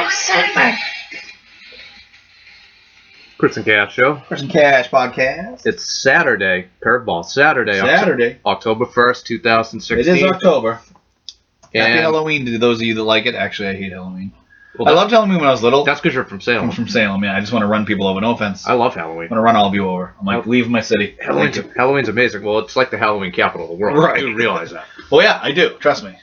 excitement. Chris and Cash Show. Chris and Cash podcast. It's Saturday, Curveball. Saturday. October 1st, 2016. It is October. And Happy Halloween to those of you that like it. Actually, I hate Halloween. Well, I loved Halloween when I was little. That's because you're from Salem. I'm from Salem, yeah. I just want to run people over. No offense. I love Halloween. I want to run all of you over. I'm like, leave my city. Halloween's amazing. Well, it's like the Halloween capital of the world. Right. I do realize that. Well, yeah, I do. Trust me.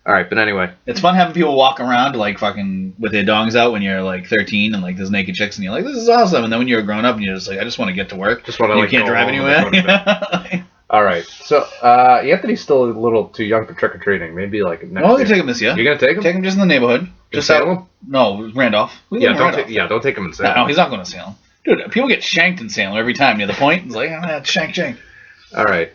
All right, but anyway. It's fun having people walk around like fucking with their dongs out when you're like 13 and like there's naked chicks and you're like, this is awesome. And then when you're a grown up and you're just like, I just want to get to work. Just want to you like can't drive anywhere. All right. So Anthony's still a little too young for trick or treating. Maybe like next year. We're gonna take him this year. You're gonna take him? Take him just in the neighborhood. Just Salem? No, Randolph. Yeah, don't take him in Salem. No, he's not going to Salem. Dude, people get shanked in Salem every time. Near the point, it's like, shank. All right.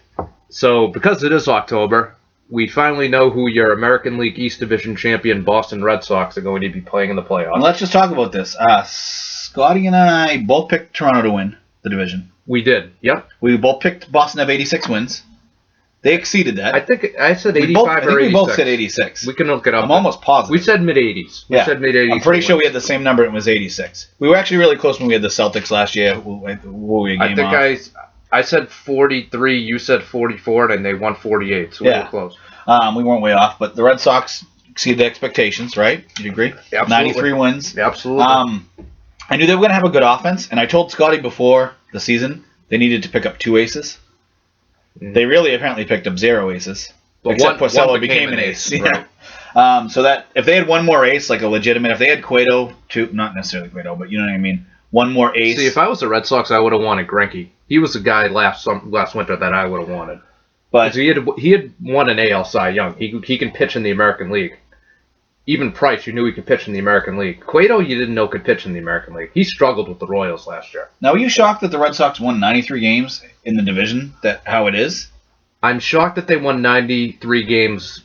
So because it is October, we finally know who your American League East Division champion Boston Red Sox are going to be playing in the playoffs. And let's just talk about this. Scotty and I both picked Toronto to win the division. We did. Yep. We both picked Boston to have 86 wins. They exceeded that. I think I said 85 or 86. We both said 86. We can look it up. I'm almost positive. We said mid-80s. We said mid-80s. I'm pretty sure we had the same number. It was 86. We were actually really close when we had the Celtics last year. I said 43. You said 44, and they won 48. So we were close. We weren't way off, but the Red Sox exceeded expectations, right? You agree? Absolutely. 93 wins. Absolutely. I knew they were going to have a good offense, and I told Scotty before the season they needed to pick up 2 aces. They really apparently picked up 0 aces. But except one Porcello became an ace. Right. Yeah. So that if they had one more ace, like a legitimate, if they had Cueto, not necessarily Cueto, but you know what I mean, one more ace. See, if I was the Red Sox, I would have wanted Greinke. He was the guy last winter that I would have wanted. But he had won an AL Cy Young. He can pitch in the American League. Even Price, you knew he could pitch in the American League. Cueto, you didn't know could pitch in the American League. He struggled with the Royals last year. Now, are you shocked that the Red Sox won 93 games in the division? How it is? I'm shocked that they won 93 games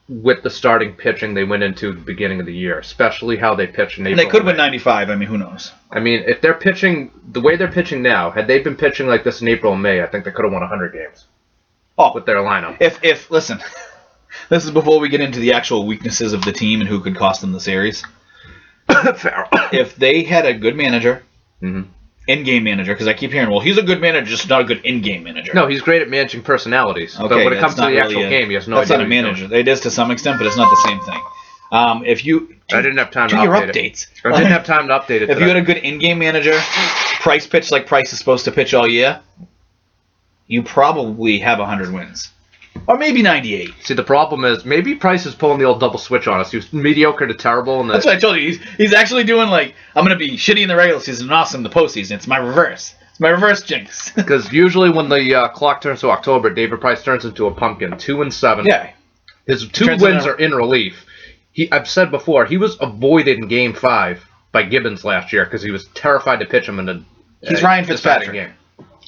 with the starting pitching they went into the beginning of the year, especially how they pitched in April. And they could have been 95. I mean, who knows? I mean, if they're pitching the way they're pitching now, had they been pitching like this in April and May, I think they could have won 100 games. With their lineup. If listen. This is before we get into the actual weaknesses of the team and who could cost them the series. If they had a good manager, in-game manager, because I keep hearing, well, he's a good manager, just not a good in-game manager. No, he's great at managing personalities. Okay, but when it comes to the actual game, he has no idea. That's not a manager. It is to some extent, but it's not the same thing. I didn't have time to update your updates. I didn't have time to update it. If you had a good in-game manager, Price pitch like Price is supposed to pitch all year, you probably have 100 wins. Or maybe 98. See, the problem is maybe Price is pulling the old double switch on us. He was mediocre to terrible. That's what I told you. He's actually doing like, I'm going to be shitty in the regular season and awesome in the postseason. It's my reverse. It's my reverse jinx. Because usually when the clock turns to October, David Price turns into a pumpkin. 2-7. Yeah. His 2 wins are in relief. I've said before, he was avoided in Game 5 by Gibbons last year because he was terrified to pitch him in the He's Ryan Fitzpatrick. Game.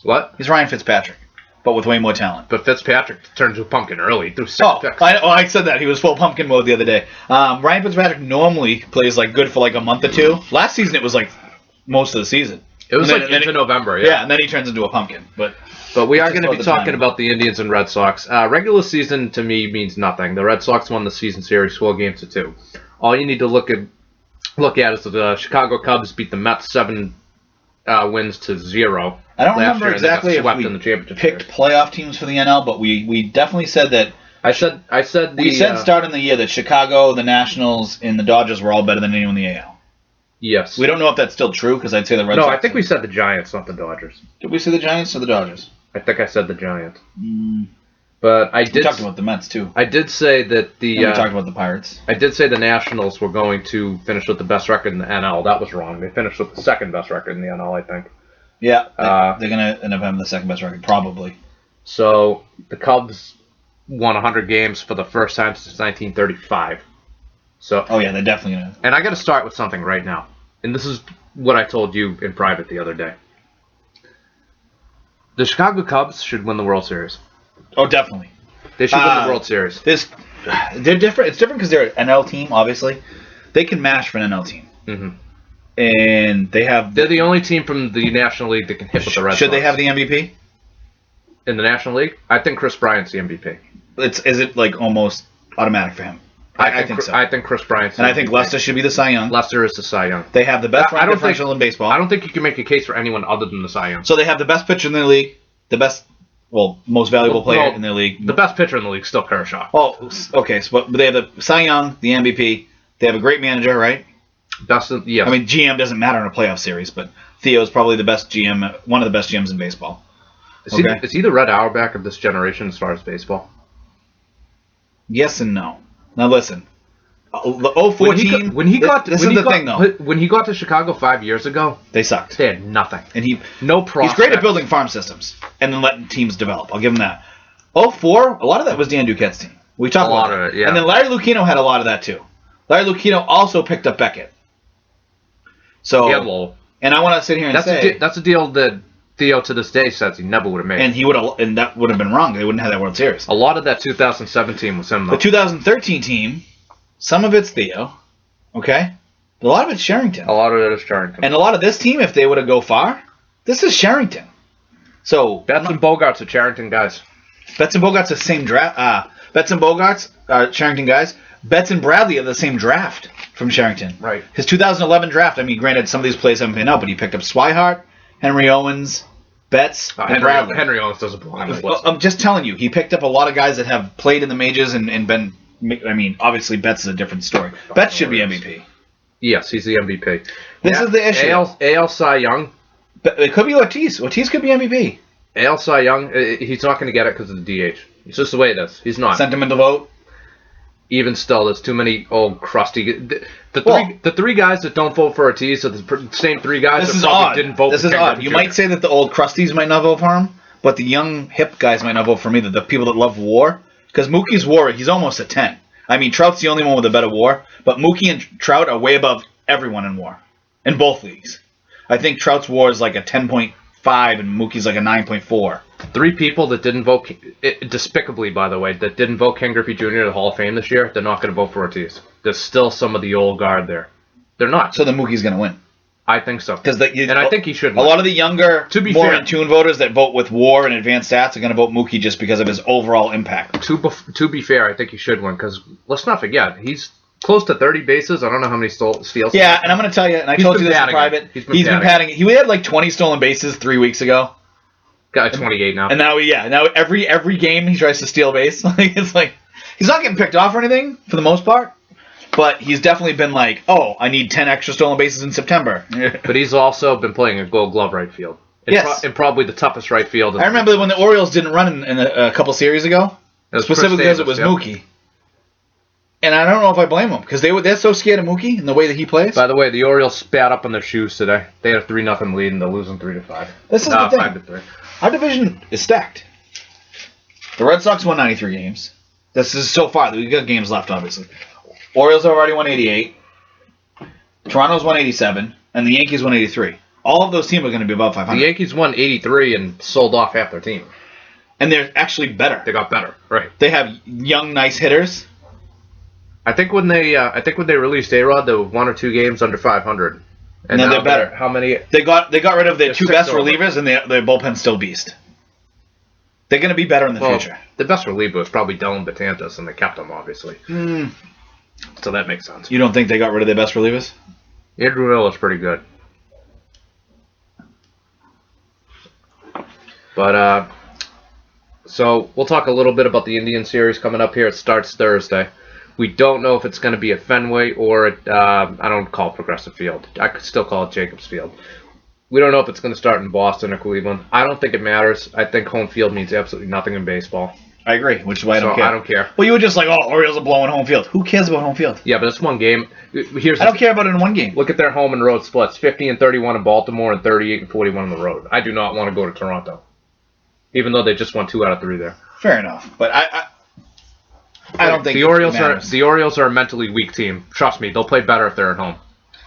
What? He's Ryan Fitzpatrick. But with way more talent. But Fitzpatrick turned to a pumpkin early. Threw 6 picks. I said that. He was full pumpkin mode the other day. Ryan Fitzpatrick normally plays like good for like a month or 2. Last season it was like most of the season. It was into November, yeah. Yeah, and then he turns into a pumpkin. But we are going to be talking about the Indians and Red Sox. Regular season to me means nothing. The Red Sox won the season series 4 games to 2. All you need to look at is the Chicago Cubs beat the Mets 7 wins to 0. I don't remember exactly if we picked playoff teams for the NL, but we definitely said that. We said starting the year that Chicago, the Nationals, and the Dodgers were all better than anyone in the AL. Yes. We don't know if that's still true because I'd say the Red Sox. No, I think we said the Giants, not the Dodgers. Did we say the Giants or the Dodgers? I think I said the Giants. But I did. We talked about the Mets too. I did say that we talked about the Pirates. I did say the Nationals were going to finish with the best record in the NL. That was wrong. They finished with the second best record in the NL, I think. Yeah, they're going to end up having the second best record, probably. So the Cubs won 100 games for the first time since 1935. So. Oh yeah, they're definitely going to. And I got to start with something right now, and this is what I told you in private the other day. The Chicago Cubs should win the World Series. Oh, definitely. They should win the World Series. They're different. It's different because they're an NL team, obviously. They can match for an NL team. Mm-hmm. And they're the only team from the National League that can hit with the Red Sox. Should they have the MVP? In the National League? I think Chris Bryant's the MVP. Is it like almost automatic for him? I think so. I think Chris Bryant. And I think Lester should be the Cy Young. Lester is the Cy Young. They have the best run differential in baseball. I don't think you can make a case for anyone other than the Cy Young. So they have the best pitcher in their league, the best, most valuable player in their league. The best pitcher in the league is still Kershaw. Oh, okay. So, but they have the Cy Young, the MVP. They have a great manager, right? Yeah. I mean, GM doesn't matter in a playoff series, but Theo is probably the best GM, one of the best GMs in baseball. Is he the Red Auerbach of this generation as far as baseball? Yes and no. Now listen. The 04 team. When he got to Chicago 5 years ago, they sucked. They had nothing. And no prospects. He's great at building farm systems and then letting teams develop. I'll give him that. 04, a lot of that was Dan Duquette's team. We talked about a lot of it, yeah. And then Larry Lucchino had a lot of that too. Larry Lucchino also picked up Beckett. So yeah, well, and I want to sit here and say that's a deal that Theo to this day says he never would have made. And that would have been wrong. They wouldn't have that World Series. A lot of that 2017 was him though. The 2013 team, some of it's Theo, okay? A lot of it's Sherrington. A lot of it is Sherrington. And a lot of this team, if they were to go far, this is Sherrington. So Betts and Bogarts are Sherrington guys. Betts and Bogarts are the same draft. Betts and Bogarts are Sherrington guys. Betts and Bradley are the same draft from Sherrington. Right. His 2011 draft, I mean, granted, some of these players haven't been out, but he picked up Swihart, Henry Owens, Betts, and Bradley. Henry Owens doesn't belong on this list. I'm just telling you, he picked up a lot of guys that have played in the majors and been. I mean, obviously, Betts is a different story. Betts should be MVP. Yes, he's the MVP. This is the issue. AL Cy Young. It could be Ortiz. Ortiz could be MVP. AL Cy Young, he's not going to get it because of the DH. It's just the way it is. He's not. Sentimental vote. Even still, there's too many old crusty. The three guys that don't vote for Ortiz are the same three guys that probably didn't vote for This is odd. You might say that the old crusties might not vote for him, but the young hip guys might not vote for him either. The people that love WAR, because Mookie's WAR, he's almost a 10. I mean, Trout's the only one with a better WAR, but Mookie and Trout are way above everyone in WAR in both leagues. I think Trout's WAR is like a 10.5 and Mookie's like a 9.4. Three people that didn't vote, despicably by the way, that didn't vote Ken Griffey Jr. to the Hall of Fame this year, they're not going to vote for Ortiz. There's still some of the old guard there. They're not. So then Mookie's going to win. I think so. And I think he should A win. lot of the younger, more in-tune voters that vote with WAR and advanced stats are going to vote Mookie just because of his overall impact. To be fair, I think he should win because let's not forget, he's close to 30 bases. I don't know how many steals. Yeah, and I'm going to tell you, and I told you this in private, he's been patting it. He had like 20 stolen bases 3 weeks ago. Got 28 now. And now, now every game he tries to steal a base. It's like he's not getting picked off or anything for the most part, but he's definitely been like, oh, I need 10 extra stolen bases in September. But he's also been playing a Gold Glove right field. In probably the toughest right field. I remember when the Orioles didn't run in a couple series ago, specifically because it was Mookie. And I don't know if I blame them because they're so scared of Mookie and the way that he plays. By the way, the Orioles spat up on their shoes today. They had a 3-0 lead and they're losing 3-5. This is the thing. 5-3. Our division is stacked. The Red Sox won 93 games. This is so far. We've got games left, obviously. Orioles have already won 88. Toronto's won 87. And the Yankees won 83. All of those teams are going to be above 500. The Yankees won 83 and sold off half their team. And they're actually better. They got better, right. They have young, nice hitters. I think when they released A-Rod, there were 1 or 2 games under 500. And now they're better. How many? They got rid of their 2 best relievers, and their bullpen's still beast. They're going to be better in the future. The best reliever was probably Dylan Betances, and they kept him, obviously. So that makes sense. You don't think they got rid of their best relievers? Andrew Hill is pretty good. But, so we'll talk a little bit about the Indian series coming up here. It starts Thursday. We don't know if it's going to be at Fenway or at, I don't call it Progressive Field. I could still call it Jacobs Field. We don't know if it's going to start in Boston or Cleveland. I don't think it matters. I think home field means absolutely nothing in baseball. I agree, which is why I don't care. I don't care. Well, you were just like, oh, Orioles are blowing home field. Who cares about home field? Yeah, but it's one game. I don't care about it in one game. Look at their home and road splits. 50-31 in Baltimore and 38-41 on the road. I do not want to go to Toronto. Even though they just won 2 out of 3 there. Fair enough. But I don't think the Orioles are a mentally weak team. Trust me, they'll play better if they're at home.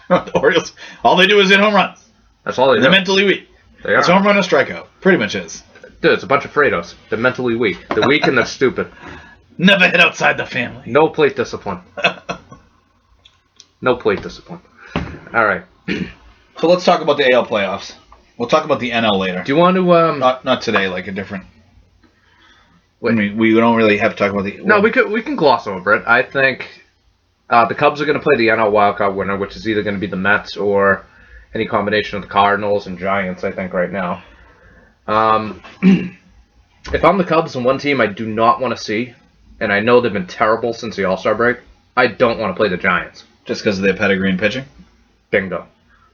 The Orioles, all they do is hit home runs. That's all they do. They're mentally weak. It's home run or strikeout. Pretty much is. Dude, it's a bunch of Fredos. They're mentally weak. They're weak and they're stupid. Never hit outside the family. No plate discipline. No plate discipline. All right. So let's talk about the AL playoffs. We'll talk about the NL later. Do you want to... Not today, like a different... I mean, we don't really have to talk about the... No, we can gloss over it. I think The Cubs are going to play the NL wildcard winner, which is either going to be the Mets or any combination of the Cardinals and Giants, I think, right now. If I'm the Cubs and one team I do not want to see, and I know they've been terrible since the All-Star break, I don't want to play the Giants. Just because of their pedigree in pitching? Bingo.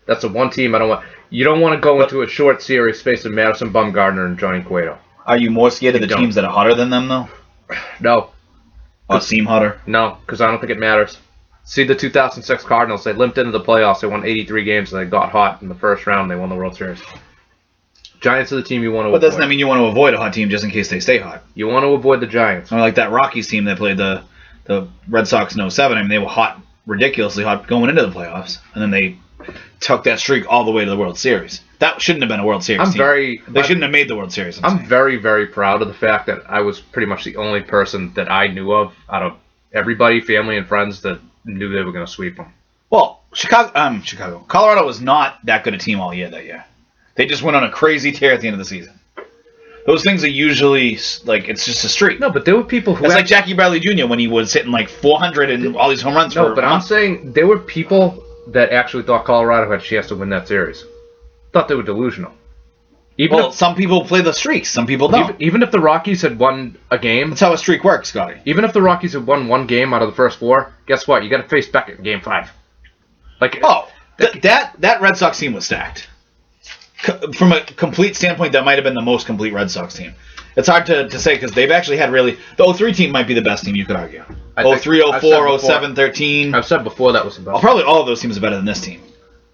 That's the one team I don't want. You don't want to go into a short series facing Madison Bumgarner and Johnny Cueto. Are you more scared of the teams that are hotter than them, though? No. Or seem hotter? No, because I don't think it matters. See the 2006 Cardinals. They limped into the playoffs. They won 83 games, and they got hot in the first round. They won the World Series. Giants are the team you want to avoid. But doesn't that mean you want to avoid a hot team just in case they stay hot? You want to avoid the Giants. Or like that Rockies team that played the Red Sox in 07. I mean, they were hot, ridiculously hot going into the playoffs, and then they took that streak all the way to the World Series. That shouldn't have been a World Series team. They shouldn't have made the World Series. I'm very, very proud of the fact that I was pretty much the only person that I knew of out of everybody, family and friends, that knew they were going to sweep them. Well, Colorado was not that good a team all year that year. They just went on a crazy tear at the end of the season. Those things are usually, like, it's just a streak. No, but there were people who... It's like Jackie Bradley Jr. when he was hitting, like, 400 and all these home runs. No, but I'm saying there were people that actually thought Colorado had a chance to win that series. Thought they were delusional. Some people play the streaks. Some people don't. Even if the Rockies had won a game... That's how a streak works, Scotty. Even if the Rockies had won one game out of the first four, guess what? You got to face Beckett in Game 5. That Red Sox team was stacked. From a complete standpoint, that might have been the most complete Red Sox team. It's hard to say because they've actually had really... The 03 team might be the best team, you could argue. 03, 04, 07, 13. I've said before that was the best. Probably all of those teams are better than this team,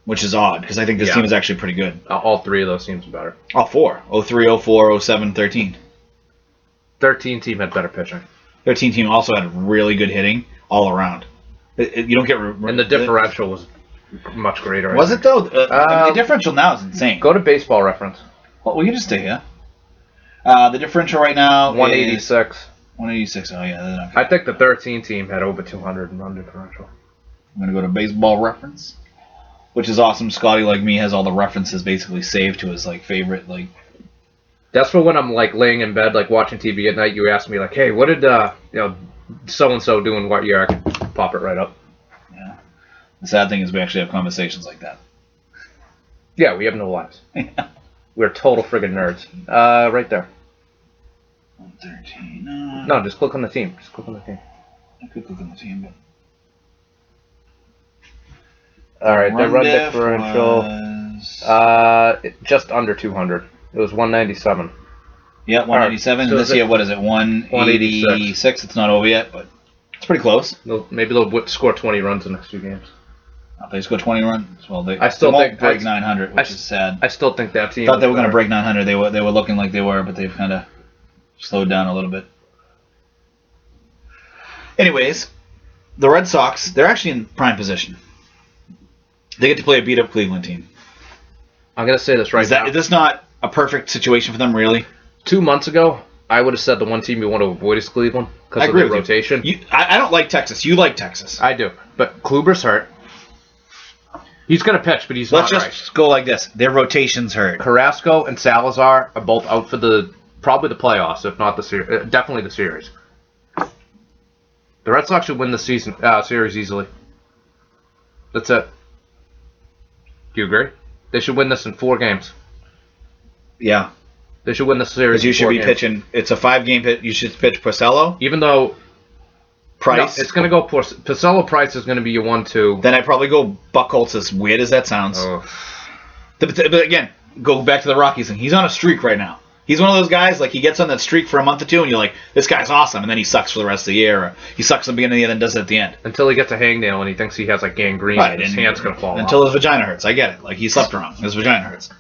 which is odd because I think this team is actually pretty good. All three of those teams are better. All four. 03, 04, 07, 13. 13 team had better pitching. 13 team also had really good hitting all around. You don't get... And the differential was much greater. Was it, though? The differential now is insane. Go to Baseball Reference. Well, we can just stay here. The differential right now 186. 186, oh yeah. I think the 13 team had over 200 in run differential. I'm going to go to Baseball Reference, which is awesome. Scotty, like me, has all the references basically saved to his favorite. That's for when I'm laying in bed, watching TV at night. You ask me hey, what did so and so do in what year? I can pop it right up. Yeah. The sad thing is we actually have conversations like that. Yeah, we have no lives. We're total friggin' nerds. Right there. 113. No, just click on the team. Just click on the team. I could click on the team, but... Alright, their run differential... just under 200. It was 197. Yeah, 197. Right. So this year, what is it? 186. It's not over yet, but it's pretty close. Maybe they'll score 20 runs in the next few games. If they score 20 runs, well, they won't break 900, which is sad. I still think that team... Thought they were going to break 900. They were looking like they were, but they've kind of slowed down a little bit. Anyways, the Red Sox, they're actually in prime position. They get to play a beat-up Cleveland team. I'm going to say this now. Is this not a perfect situation for them, really? 2 months ago, I would have said the one team you want to avoid is Cleveland because of their rotation. I don't like Texas. You like Texas. I do. But Kluber's hurt. He's going to pitch, but he's not right. Let's just go like this. Their rotation's hurt. Carrasco and Salazar are both out for probably the playoffs, if not the series. Definitely the series. The Red Sox should win the series easily. That's it. Do you agree? They should win this in 4 games. Yeah. They should win the series. Because you should be pitching. It's a 5-game pitch. You should pitch Porcello. Even though Price. No, it's going to go Porcello. Price is going to be your 1-2. Then I'd probably go Buchholz, as weird as that sounds. Oh. But again, go back to the Rockies thing. He's on a streak right now. He's one of those guys, he gets on that streak for a month or two, and you're like, this guy's awesome, and then he sucks for the rest of the year, or he sucks at the beginning of the year, then does it at the end. Until he gets a hangnail, and he thinks he has, gangrene, and his hand's going to fall Until off. His vagina hurts. I get it. He slept wrong. His vagina hurts.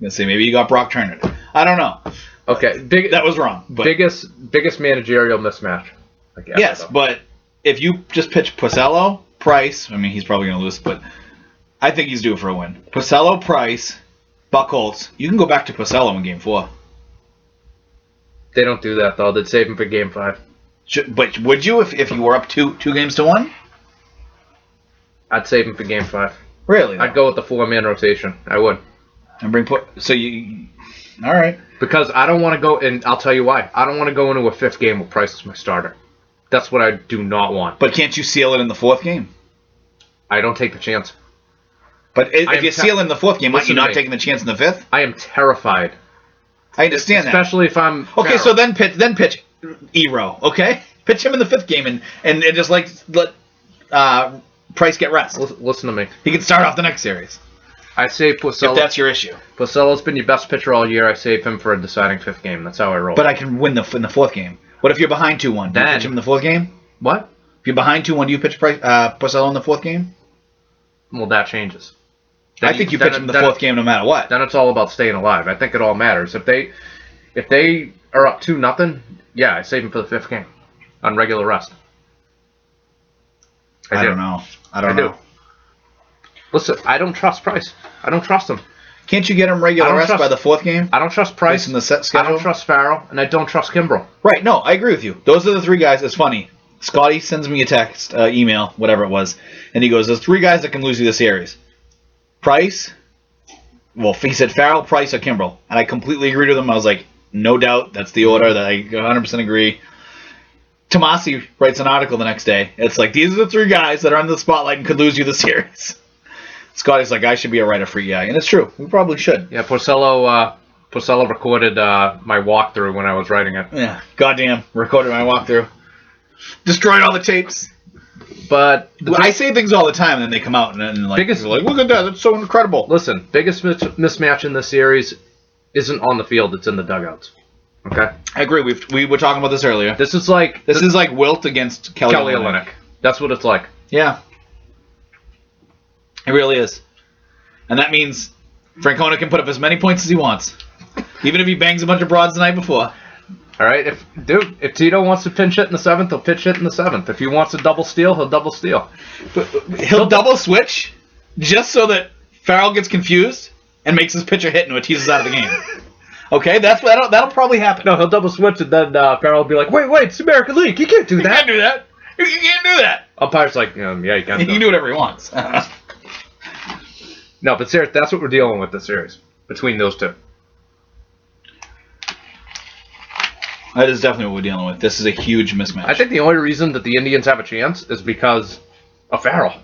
Let's see, maybe you got Brock Turner. I don't know. Okay. That was wrong. But. Biggest managerial mismatch. Yes, but if you just pitch Porcello, Price, he's probably going to lose, but I think he's due for a win. Porcello, Price, Buchholz, you can go back to Porcello in Game 4. They don't do that, though. They'd save him for Game 5. But would you if you were up 2-1? I'd save him for Game 5. Really? I'd go with the 4-man rotation. I would. And all right. Because I don't want to go, and I'll tell you why. I don't want to go into a 5th game with Price as my starter. That's what I do not want. But can't you seal it in the fourth game? I don't take the chance. But if you seal it in the fourth game, aren't you not taking the chance in the fifth? I am terrified. I understand that. Especially if I'm... Okay, so then pitch Ero, okay? Pitch him in the fifth game and just let Price get rest. Listen to me. He can start off the next series. I say Porcello. If that's your issue. Porcello's been your best pitcher all year. I save him for a deciding fifth game. That's how I roll. But I can win in the fourth game. What if you're behind 2-1? Do you pitch him in the fourth game? What? If you're behind 2-1, do you pitch Porcello in the fourth game? Well, that changes. I think you pitch him in the fourth game no matter what. Then it's all about staying alive. I think it all matters. If they are up 2-0, yeah, I save him for the fifth game on regular rest. I don't know. I don't know. Listen, I don't trust Price. I don't trust him. Can't you get him regular rest by the fourth game? I don't trust Price. In the set schedule? I don't trust Farrell, and I don't trust Kimbrel. Right, no, I agree with you. Those are the three guys. It's funny. Scotty sends me a text, email, whatever it was, and he goes, there's three guys that can lose you the series. Price, well, he said Farrell, Price, or Kimbrel. And I completely agreed with him. I was like, no doubt, that's the order. That I 100% agree. Tomasi writes an article the next day. It's like, these are the three guys that are under the spotlight and could lose you the series. Scotty's like, I should be a writer-free guy. And it's true. We probably should. Yeah, Porcello recorded my walkthrough when I was writing it. Yeah, goddamn, recorded my walkthrough. Destroyed all the tapes. But I say things all the time, and then they come out and like, people are like, look at that, that's so incredible. Listen, biggest mismatch in this series isn't on the field; it's in the dugouts. Okay, I agree. We were talking about this earlier. This is like Wilt against Kelly Olynyk. That's what it's like. Yeah, it really is, and that means Francona can put up as many points as he wants, even if he bangs a bunch of broads the night before. All right, if Tito wants to pinch hit in the seventh, he'll pitch hit in the seventh. If he wants to double steal, he'll double steal. But he'll double switch just so that Farrell gets confused and makes his pitcher hit and Ortiz is out of the game. Okay, that'll probably happen. No, he'll double switch and then Farrell will be like, wait, it's American League. You can't do that. You can't do that. You can't do that. Umpire's like, yeah, you can. He can do whatever he wants. No, but seriously, that's what we're dealing with this series between those two. That is definitely what we're dealing with. This is a huge mismatch. I think the only reason that the Indians have a chance is because of Farrell.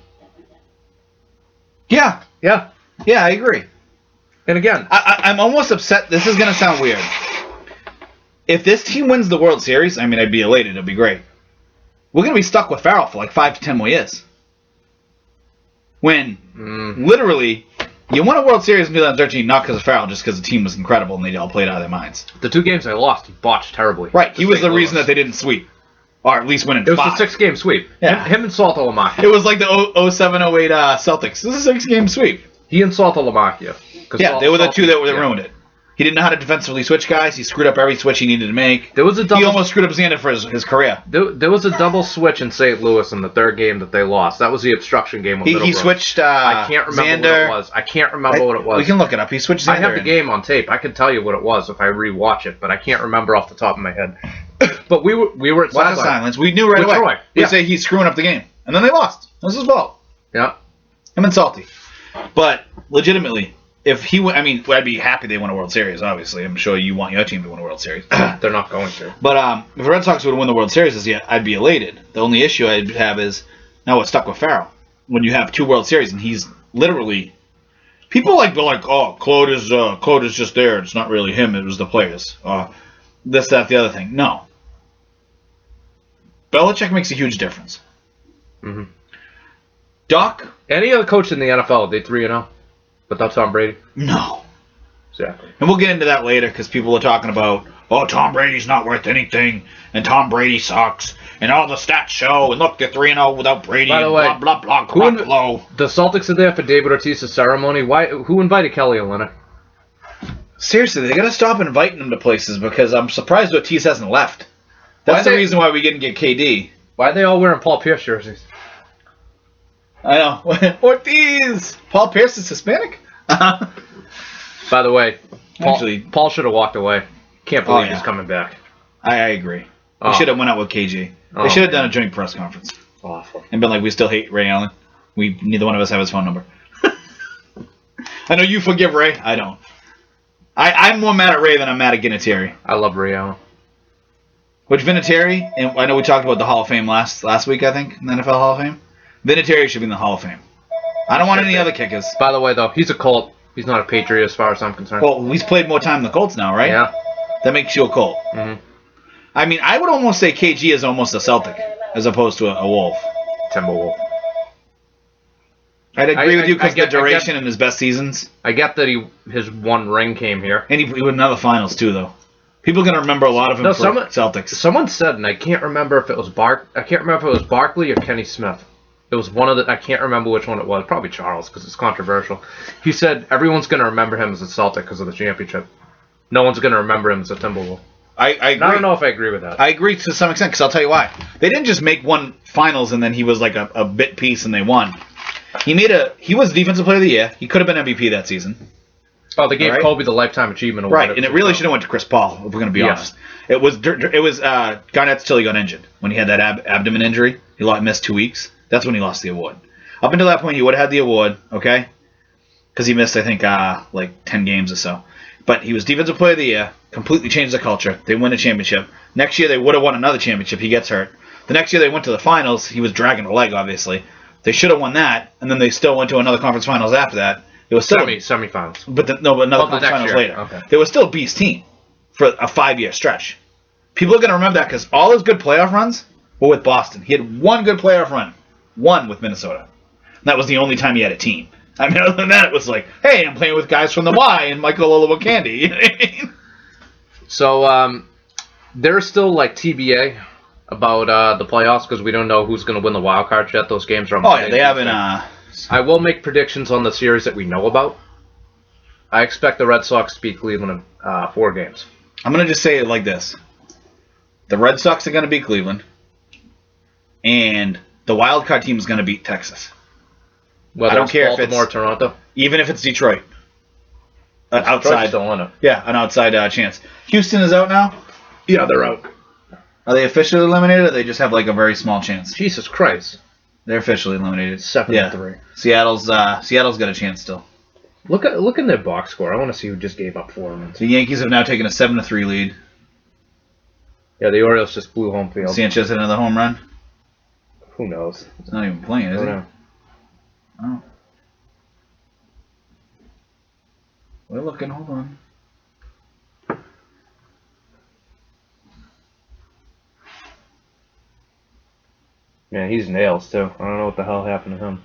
Yeah, I agree. And again, I'm almost upset. This is going to sound weird. If this team wins the World Series, I mean, I'd be elated. It'd be great. We're going to be stuck with Farrell for like 5 to 10 more years. When, literally, you won a World Series in 2013 not because of Farrell, just because the team was incredible and they all played out of their minds. The 2 games they lost, he botched terribly. Right, he was the reason that they didn't sweep. Or at least win in 5. It was a 6-game sweep. Yeah. Him and Salto Lamacchia. It was like the 07-08 Celtics. This is a 6-game sweep. He and Salto Lamacchia. Yeah, they were the two that ruined it. He didn't know how to defensively switch guys. He screwed up every switch he needed to make. He almost screwed up Xander for his career. There was a double switch in St. Louis in the 3rd game that they lost. That was the obstruction game. He switched I can't remember Xander. what it was. I can't remember what it was. We can look it up. He switched Xander. I have the game on tape. I can tell you what it was if I rewatch it, but I can't remember off the top of my head. But we were at silence. We knew right away. Troy. We say he's screwing up the game, and then they lost. That was his fault. Yeah. Him and Salty. But legitimately, if he went, I mean, I'd be happy they won a World Series. Obviously, I'm sure you want your team to win a World Series. They're not going to. But if the Red Sox would win the World Series this year, I'd be elated. The only issue I'd have is now what's stuck with Farrell. When you have 2 World Series and he's literally, people like oh, Claude is just there. It's not really him. It was the players. This, that, the other thing. No. Belichick makes a huge difference. Mm-hmm. Doc. Any other coach in the NFL, they 3-0 without Tom Brady? No. Exactly. And we'll get into that later because people are talking about, Tom Brady's not worth anything, and Tom Brady sucks, and all the stats show, and look, they're 3-0 without Brady, by the way, blah, blah, blah, the Celtics are there for David Ortiz's ceremony. Who invited Kelly Olynyk? Seriously, they got to stop inviting him to places because I'm surprised Ortiz hasn't left. That's the reason why we didn't get KD. Why are they all wearing Paul Pierce jerseys? I know. Ortiz! Paul Pierce is Hispanic? By the way, Paul should have walked away. Can't believe he's coming back. I agree. They should have went out with KG. They should have done a joint press conference. Awful. And been like, we still hate Ray Allen. Neither one of us have his phone number. I know you forgive Ray. I don't. I'm more mad at Ray than I'm mad at Guinatieri. I love Ray Allen. Which Vinatieri, and I know we talked about the Hall of Fame last week, I think, in the NFL Hall of Fame. Vinatieri should be in the Hall of Fame. I don't want any other kickers. By the way, though, he's a Colt. He's not a Patriot as far as I'm concerned. Well, he's played more time in the Colts now, right? Yeah. That makes you a Colt. Mm-hmm. I mean, I would almost say KG is almost a Celtic as opposed to a Wolf. Timberwolf. I'd agree with you because the duration in his best seasons. I get that his one ring came here. And he won another finals, too, though. People are going to remember a lot of him for Celtics. Someone said, and I can't remember if it was Barkley or Kenny Smith. It was one of the... I can't remember which one it was. Probably Charles, because it's controversial. He said everyone's going to remember him as a Celtic because of the championship. No one's going to remember him as a Timberwolf. I agree. I don't know if I agree with that. I agree to some extent, because I'll tell you why. They didn't just make one finals and then he was like a bit piece and they won. He was Defensive Player of the Year. He could have been MVP that season. Oh, they gave Kobe the Lifetime Achievement Award. Right, and it really should have went to Chris Paul, if we're going to be honest. It was Garnett's till he got injured. When he had that abdomen injury, he missed 2 weeks. That's when he lost the award. Up until that point, he would have had the award, okay? Because he missed, I think, like 10 games or so. But he was Defensive Player of the Year, completely changed the culture. They win a championship. Next year, they would have won another championship. He gets hurt. The next year, they went to the finals. He was dragging a leg, obviously. They should have won that, and then they still went to another conference finals after that. It was still semifinals. But another conference finals later. Okay. They were still a beast team for a 5-year stretch. People are going to remember that because all his good playoff runs were with Boston. He had one good playoff run, one with Minnesota. And that was the only time he had a team. I mean, other than that, it was like, hey, I'm playing with guys from the Y and Michael Olowokandi. You know what I mean? So there's still like TBA about the playoffs because we don't know who's going to win the wild card yet. Those games are on Monday. They haven't. I will make predictions on the series that we know about. I expect the Red Sox to beat Cleveland in 4 games. I'm going to just say it like this. The Red Sox are going to beat Cleveland, and the wild card team is going to beat Texas. Whether I don't care Baltimore, if it's Toronto, even if it's Detroit. Outside, still on it. Yeah, an outside chance. Houston is out now. Yeah, they're out. Are they officially eliminated, or they just have like a very small chance? Jesus Christ, they're officially eliminated. 7-3. Seattle's got a chance still. Look in their box score. I want to see who just gave up 4 runs. The Yankees have now taken a 7-3 lead. Yeah, the Orioles just blew home field. Sanchez hit another home run. Who knows? He's not even playing, is he? Oh. We're looking. Hold on. Yeah, he's nails too. I don't know what the hell happened to him.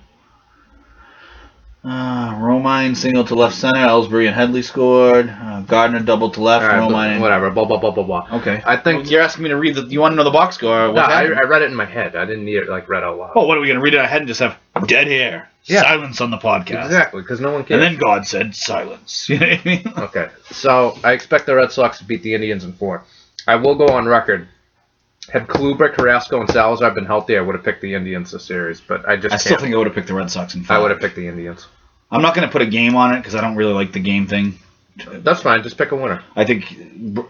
Romine single to left center. Ellsbury and Headley scored. Gardner double to left. Right, Romine. Whatever. Blah blah blah blah blah. Okay. I think you're asking me to read the. You want to know the box score? No, I read it in my head. I didn't need it like read out loud. Oh, what are we gonna read it ahead and just have dead air? Yeah. Silence on the podcast. Exactly, because no one cares. And then God said silence. You know what I mean? Okay. So I expect the Red Sox to beat the Indians in 4. I will go on record. Had Kluber, Carrasco, and Salazar been healthy, I would have picked the Indians this series, but I still think I would have picked the Red Sox in 5. I would have picked the Indians. I'm not going to put a game on it because I don't really like the game thing. That's fine. Just pick a winner. I think,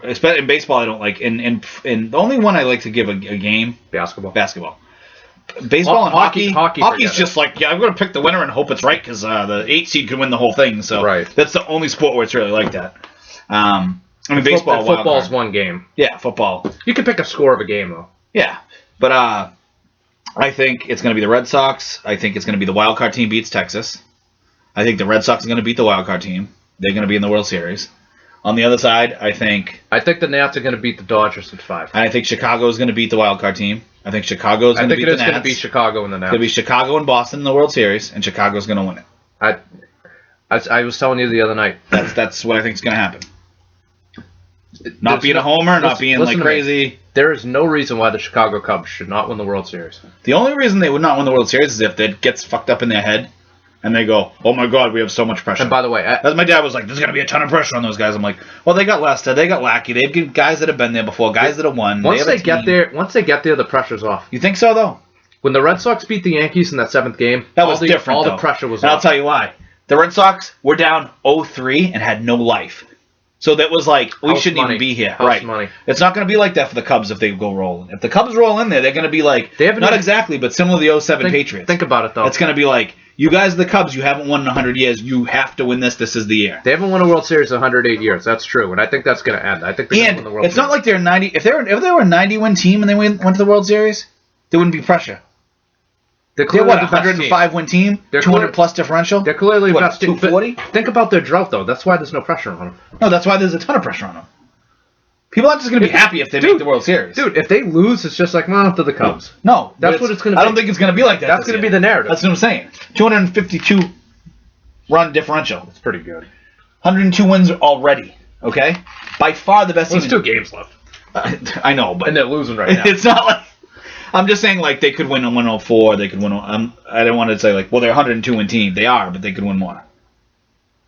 especially in baseball, I don't like. In the only one I like to give a game. Basketball. Baseball and hockey's Hockey's just like, yeah, I'm going to pick the winner and hope it's right because the 8 seed can win the whole thing. So right. That's the only sport where it's really like that. I mean, baseball. Football's one game. Yeah, football. You can pick a score of a game though. Yeah, but I think it's going to be the Red Sox. I think it's going to be the wild card team beats Texas. I think the Red Sox are going to beat the wild card team. They're going to be in the World Series. On the other side, I think the Nats are going to beat the Dodgers in 5. And I think Chicago is going to beat the wild card team. I think Chicago is going to beat the Nats. I think it's going to be Chicago and the Nats. It's going to be Chicago and Boston in the World Series, and Chicago's going to win it. I was telling you the other night. That's what I think is going to happen. Not being a homer, not being like crazy. There is no reason why the Chicago Cubs should not win the World Series. The only reason they would not win the World Series is if it gets fucked up in their head, and they go, "Oh my God, we have so much pressure." And by the way, as my dad was like, "There's going to be a ton of pressure on those guys." I'm like, "Well, they got Lester, they got Lackey, they've got guys that have been there before, guys that have won." Once they get there, the pressure's off. You think so, though? When the Red Sox beat the Yankees in that 7th game, that was different. All the pressure was off. And I'll tell you why. The Red Sox were down 0-3 and had no life. So that was like, we House shouldn't money. even be here. House Right. money. It's not going to be like that for the Cubs if they go rolling. If the Cubs roll in there, they're going to be like, They haven't not even- exactly, but similar to the 07 Patriots. Think about it, though. It's going to be like, you guys are the Cubs, you haven't won in 100 years, you have to win this, this is the year. They haven't won a World Series in 108 years. That's true, and I think that's going to end. I think they're going to win the World And it's Series. not like they're 90. If they were a 90-win team and they went to the World Series, there wouldn't be pressure. They're They're clearly what, a the best team. 105-win team? They're 200 plus differential? They're clearly the What, best team. 240? Think about their drought, though. That's why there's no pressure on them. No, that's why there's a ton of pressure on them. People aren't just going to be happy if they make the World Series. Dude, if they lose, it's just like, well, to the Cubs. No, That's what it's going to be. I don't think it's going to be like that. That's going to be the narrative. That's what I'm saying. 252 run differential. It's pretty good. 102 wins already. Okay? By far the best Well, team. there's 2 games left. I know, but And they're losing right now. it's not like. I'm just saying, like, they could win a 104. They could win. I don't want to say, like, well, they're a 102-win team. They are, but they could win more.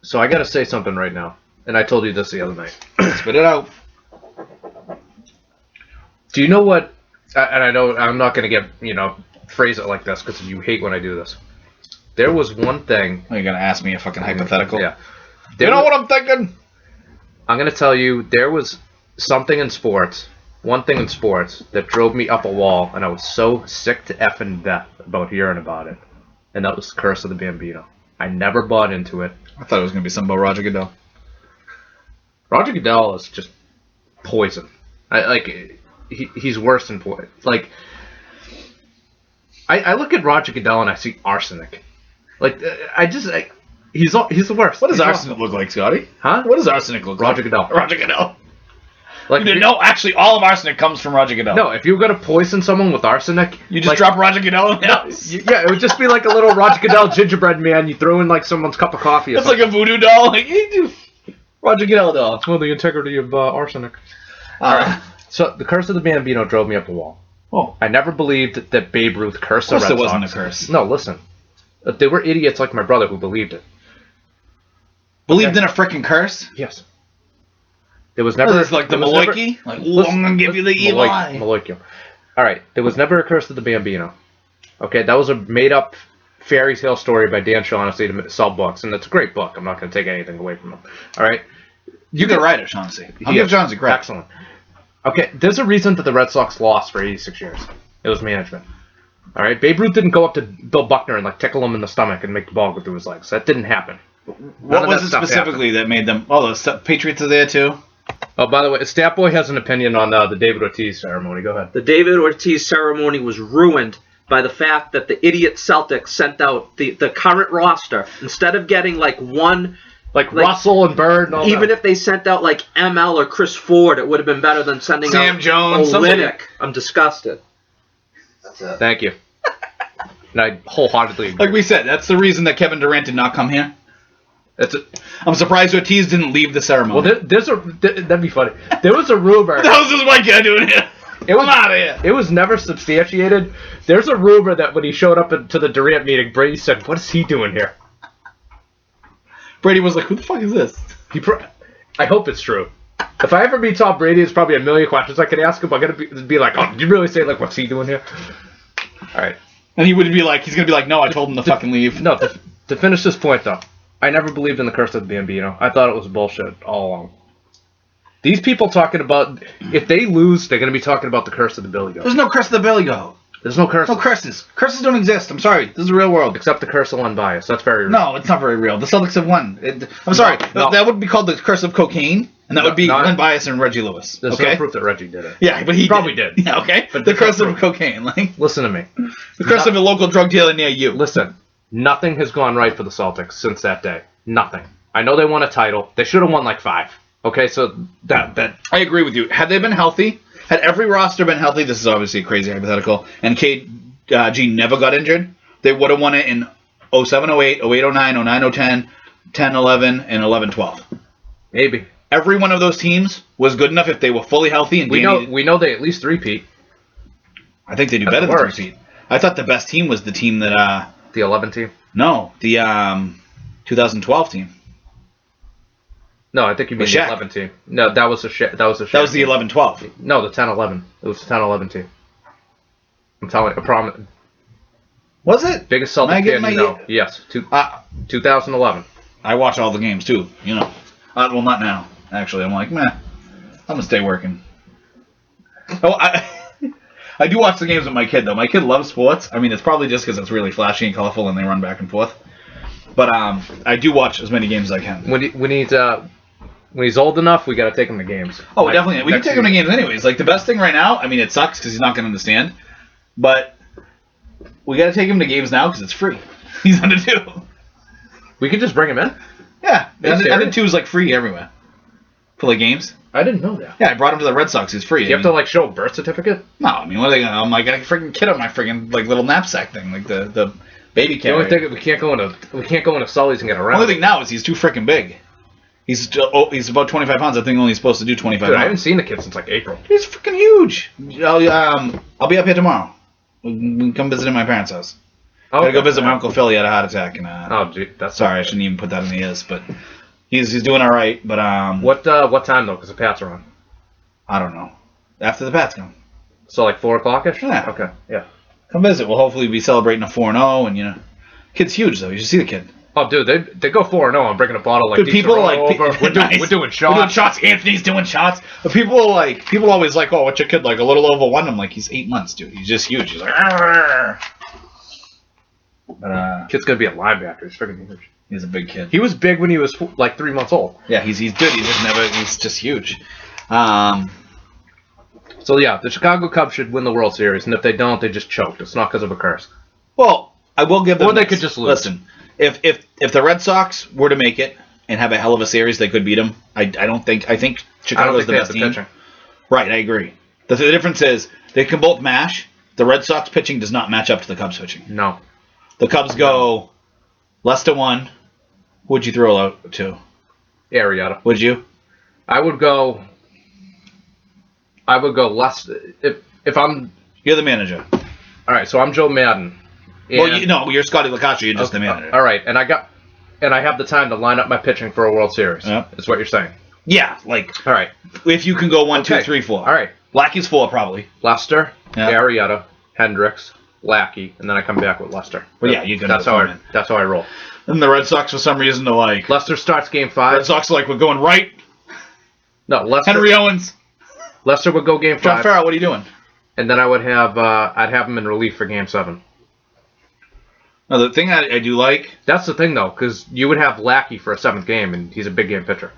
So I got to say something right now. And I told you this the other night. Spit it out. Do you know what? And I know I'm not going to get, phrase it like this because you hate when I do this. There was one thing. Oh, you're going to ask me a fucking hypothetical? Yeah. You know what I'm thinking? I'm going to tell you there was something in sports, one thing in sports, that drove me up a wall, and I was so sick to effing death about hearing about it. And that was the Curse of the Bambino. I never bought into it. I thought it was going to be something about Roger Goodell. Roger Goodell is just poison. He's worse than poison. Like, I look at Roger Goodell and I see arsenic. Like, he's the worst. What does He's arsenic awful. look like, Scotty? Huh? What does arsenic look Roger like? Goodell. Roger Goodell. Like, No, actually, all of arsenic comes from Roger Goodell. No, if you were gonna poison someone with arsenic, You just drop Roger Goodell in the house. Yeah, it would just be like a little Roger Goodell gingerbread man. You throw in like someone's cup of coffee. Or It's like a voodoo doll. Like, Roger Goodell doll. well, the integrity of arsenic. Alright. So the Curse of the Bambino drove me up the wall. Oh. I never believed that Babe Ruth cursed the Of course Red there wasn't Sox. a curse. No, listen. They were idiots like my brother who believed it. Believed in a freaking curse? Yes. There was never It's like the there was never- Maloiki? Like, ooh, I'm going to give you the evil eye. Maloiki. All right. There was never a Curse of the Bambino. Okay, that was a made-up fairy tale story by Dan Shaughnessy to sell books, and it's a great book. I'm not going to take anything away from him. All right? You can write it, Shaughnessy. I'll Yes. give Shaughnessy credit. Excellent. Okay, there's a reason that the Red Sox lost for 86 years. It was management. All right? Babe Ruth didn't go up to Bill Buckner and like tickle him in the stomach and make the ball go through his legs. That didn't happen. What was it specifically that made them... Oh, the Patriots are there, too? Oh, by the way, Statboy has an opinion on the David Ortiz ceremony. Go ahead. The David Ortiz ceremony was ruined by the fact that the idiot Celtics sent out the current roster. Instead of getting like one... Like Russell and Bird and all Even that. if they sent out like ML or Chris Ford, it would have been better than sending Sam out Jones, Olynyk. I'm disgusted. Thank you. And I wholeheartedly agree. Like we said, that's the reason that Kevin Durant did not come here. I'm surprised Ortiz didn't leave the ceremony. Well, that'd be funny. There was a rumor. What the hell is this white guy doing here? I'm out of here. It was never substantiated. There's a rumor that when he showed up to the Durant meeting, Brady said, "What is he doing here?" Brady was like, who the fuck is this? I hope it's true. If I ever meet Tom Brady, there's probably a million questions I could ask him. I'm going to be like, oh, did you really say, like, what's he doing here? All right. And he would be like, he's going to be like, no, I told him to fucking leave. No, to finish this point, though, I never believed in the Curse of the Bambino. I thought it was bullshit all along. These people talking about, if they lose, they're going to be talking about the Curse of the Billy Goat. There's no curse of the Billy Goat. There's no curse. No curses. Curses don't exist. I'm sorry. This is the real world. Except the Curse of unbiased. That's very real. No, it's not very real. The Celtics have won. I'm sorry. No. That would be called the curse of cocaine, and that would be Glenn Bias and Reggie Lewis. There's okay? no proof that Reggie did it. Yeah, but he probably did. Yeah, okay. But the there's no curse of proof. cocaine, like Listen to me. the curse of a local drug dealer near you. Listen, nothing has gone right for the Celtics since that day. Nothing. I know they won a title. They should have won like 5. Okay, so that I agree with you. Had they been healthy, had every roster been healthy, this is obviously a crazy hypothetical, and KG never got injured, they would have won it in 07, 08, 08, 09, 09, 010, 10, 11, and 11, 12. maybe. Every one of those teams was good enough if they were fully healthy. And We know they at least three-peat. I think they do At better the than worst. 3 seed. I thought the best team was the team that The 11 team. no, the 2012 team. No, I think you mean With the Shaq. 11 team. No, that was the Shaq. That was the That was the team. 11-12. No, the 10-11. It was the 10-11 team. I'm telling you, I promise. Was it? Biggest Am I Celtic getting fan you my- know. Yes, 2011. I watch all the games too. You know. Well, not now. Actually, I'm like, meh. I'm gonna stay working. Oh, I do watch the games with my kid though. My kid loves sports. I mean, it's probably just because it's really flashy and colorful and they run back and forth. But I do watch as many games as I can. When he's old enough, we got to take him to games. Oh, like, definitely. We can take him to games anyways. Like, the best thing right now, I mean, it sucks because he's not going to understand. But we got to take him to games now because it's free. He's under 2. We could just bring him in? Yeah. Under 2 is, like, free everywhere. For, like, games. I didn't know that. Yeah, I brought him to the Red Sox. He's free. Do you have to, like, show a birth certificate? No, I mean, what are they going to... I'm like, I got a freaking kid on my freaking, like, little knapsack thing. Like, the baby carrier. The only thing, we can't go into Sully's and get around. The only thing now is he's too freaking big. He's about 25 pounds. I think only he's supposed to do 25 pounds. I haven't seen the kid since like April. He's freaking huge. I'll be up here tomorrow. We can come visit at my parents' house. Gotta go visit my Uncle Phil. He had a heart attack. And, oh, gee. That's sorry. I shouldn't even put that in the ears. But he's doing all right. But What time, though? Because the Pats are on. I don't know. After the Pats come. So like 4 o'clock-ish? Yeah. Okay, yeah. Come visit. We'll hopefully be celebrating a 4-0. And, you know. Kid's huge, though. You should see the kid. Oh, dude, they go 4-0. I'm bringing a bottle like people are like over. We're doing shots. We're doing shots. Anthony's doing shots. But people always like, oh, what's your kid like? A little over 1. I'm like, he's 8 months, dude. He's just huge. He's like, argh. But kid's gonna be a linebacker. He's freaking huge. He's a big kid. He was big when he was like 3 months old. Yeah, he's good. He's just huge. So yeah, the Chicago Cubs should win the World Series, and if they don't, they just choked. It's not because of a curse. Well, I will give them. Or they could just lose. Listen, if the Red Sox were to make it and have a hell of a series, they could beat them. I think Chicago's the best team. Pitching. Right, I agree. The difference is they can both mash. The Red Sox pitching does not match up to the Cubs pitching. No. The Cubs go Lester 1. Who'd you throw out to? Arrieta. Would you? I would go Lester. If I'm... You're the manager. All right, so I'm Joe Madden. Well, you're Scotty Lacascio. You're just the manager. All right, and I have the time to line up my pitching for a World Series. Yep. Is what you're saying. Yeah, like... All right. If you can go 1, 2, 3, 4. All right. Lackey's 4, probably. Lester, Arrieta, Hendricks, Lackey, and then I come back with Lester. Well, yeah, you can. That's how I roll. And the Red Sox, for some reason, are like... Lester starts Game 5. Red Sox are like, we're going right. No, Lester... Henry Owens. Lester would go Game 5. John Farrell, what are you doing? And then I would have... I'd have him in relief for Game 7. Now, the thing I do like... That's the thing, though, because you would have Lackey for a 7th game, and he's a big game pitcher.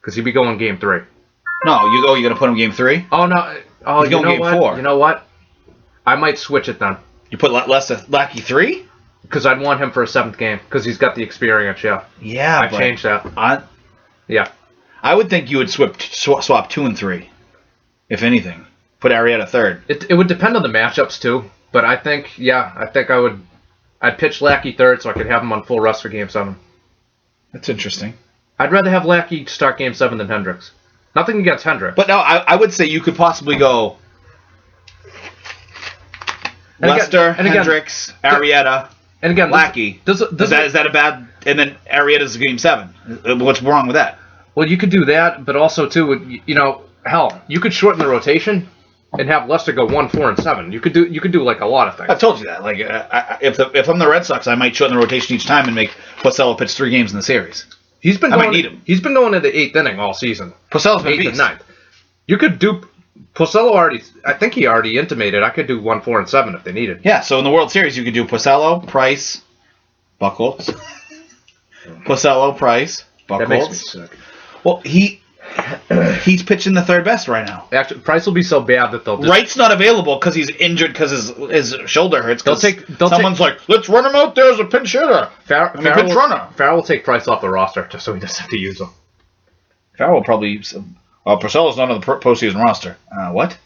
Because he'd be going Game 3. No, you're going to put him Game 3? Oh, no. Oh, he's going Game 4. You know what? I might switch it then. You put Lackey 3? Because I'd want him for a 7th game, because he's got the experience, yeah. Yeah, I changed that. Yeah. I would think you would swap 2 and 3, if anything. Put Arrieta 3rd. It would depend on the matchups, too. But I think I'd pitch Lackey 3rd so I could have him on full rest for Game 7. That's interesting. I'd rather have Lackey start Game 7 than Hendricks. Nothing against Hendricks. But no, I would say you could possibly go Lester, Hendricks, Arrieta, and again, Lackey. Is that a bad... And then Arrieta's Game 7. What's wrong with that? Well, you could do that, but also, too, hell, you could shorten the rotation and have Lester go 1, 4, and 7. You could do like a lot of things. I've told you that. Like, if I'm the Red Sox, I might shorten the rotation each time and make Porcello pitch 3 games in the series. I might need him. He's been going to the 8th inning all season. Porcello's been 8th and 9th. You could do... Porcello already... I think he already intimated I could do 1, 4, and 7 if they needed. Yeah, so in the World Series, you could do Porcello, Price, Buchholz. Porcello, Price, Buchholz. That makes me sick. Well, he's pitching the 3rd best right now. Actually, Price will be so bad that they'll just... Wright's not available because he's injured because his shoulder hurts. Someone's like, let's run him out there as a pinch hitter. Pinch runner. Farrell will take Price off the roster just so he doesn't have to use him. Farrell will probably... Porcello's not on the postseason roster. What?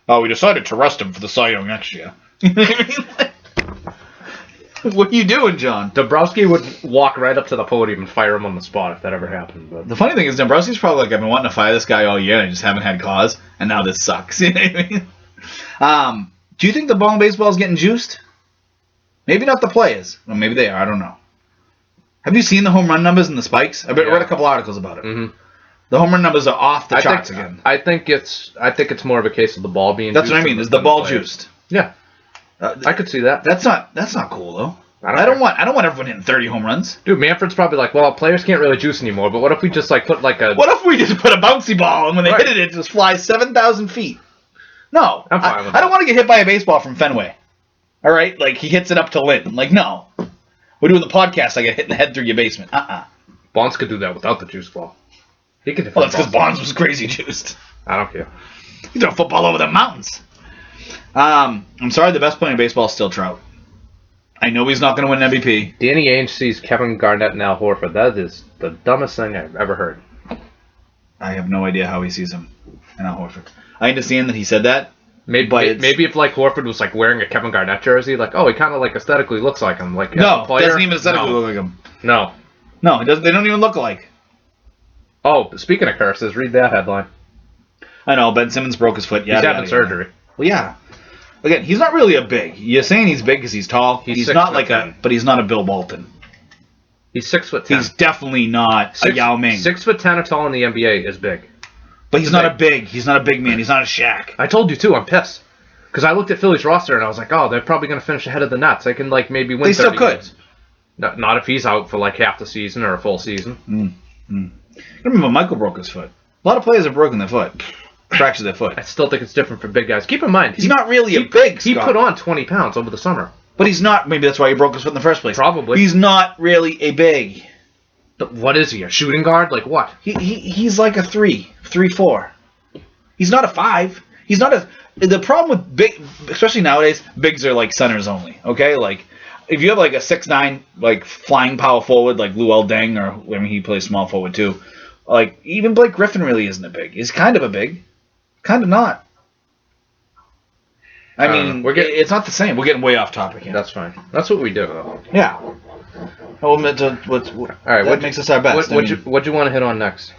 Oh, we decided to rest him for the Cy Young next year. What are you doing, John? Dombrowski would walk right up to the podium and fire him on the spot if that ever happened. But the funny thing is, Dombrowski's probably like, I've been wanting to fire this guy all year, and I just haven't had cause, and now this sucks. You know what I mean? Do you think the ball and baseball is getting juiced? Maybe not the players. Well, maybe they are. I don't know. Have you seen the home run numbers and the spikes? I've read a couple articles about it. Mm-hmm. The home run numbers are off the charts again. I think it's more of a case of the ball being. That's what I mean. Is the ball juiced? Yeah. I could see that. That's not cool though. I don't want everyone hitting 30 home runs. Dude, Manfred's probably like, well, players can't really juice anymore, but what if we just like put like a... What if we just put a bouncy ball and when they hit it, it just flies 7,000 feet? No. I'm fine with that. I don't want to get hit by a baseball from Fenway. All right? Like, he hits it up to Lynn. Like, no. We're doing the podcast, I get hit in the head through your basement. Bonds could do that without the juice ball. He could. Well, that's because Bonds was crazy juiced. I don't care. He threw a football over the mountains. I'm sorry, the best player in baseball is still Trout. I know he's not going to win an MVP. Danny Ainge sees Kevin Garnett and Al Horford. That is the dumbest thing I've ever heard. I have no idea how he sees him and Al Horford. I understand that he said that. Maybe if like Horford was like wearing a Kevin Garnett jersey, like he kind of like aesthetically looks like him. Like no, doesn't even aesthetically look like him. No, he doesn't. They don't even look alike. Oh, speaking of curses, read that headline. I know Ben Simmons broke his foot. He's having surgery. Well, yeah. Again, he's not really a big. You're saying he's big because he's tall. He's not like 6'10". but he's not a Bill Bolton. He's 6'10". He's definitely not a Yao Ming. 6'10" or tall in the NBA is big. But he's not a big. He's not a big man. He's not a Shaq. I told you too. I'm pissed because I looked at Philly's roster and I was like, oh, they're probably going to finish ahead of the Nets. They can like maybe win. They still could. Games. Not if he's out for like half the season or a full season. I remember Michael broke his foot. A lot of players have broken their foot. Fractured their foot. I still think it's different for big guys. Keep in mind, he's not really a big. He put on 20 pounds over the summer. But he's not. Maybe that's why he broke his foot in the first place. Probably. He's not really a big. But what is he? A shooting guard? Like what? He's like a 3-4. He's not a 5. He's not a. The problem with big, especially nowadays, bigs are like centers only. Okay, like if you have like a 6'9", like flying power forward like Luol Deng, or he plays small forward too. Like even Blake Griffin really isn't a big. He's kind of a big. Kind of not. I mean, it's not the same. We're getting way off topic here. That's fine. That's what we do, though. Yeah. All right. What makes us our best? What do you want to hit on next?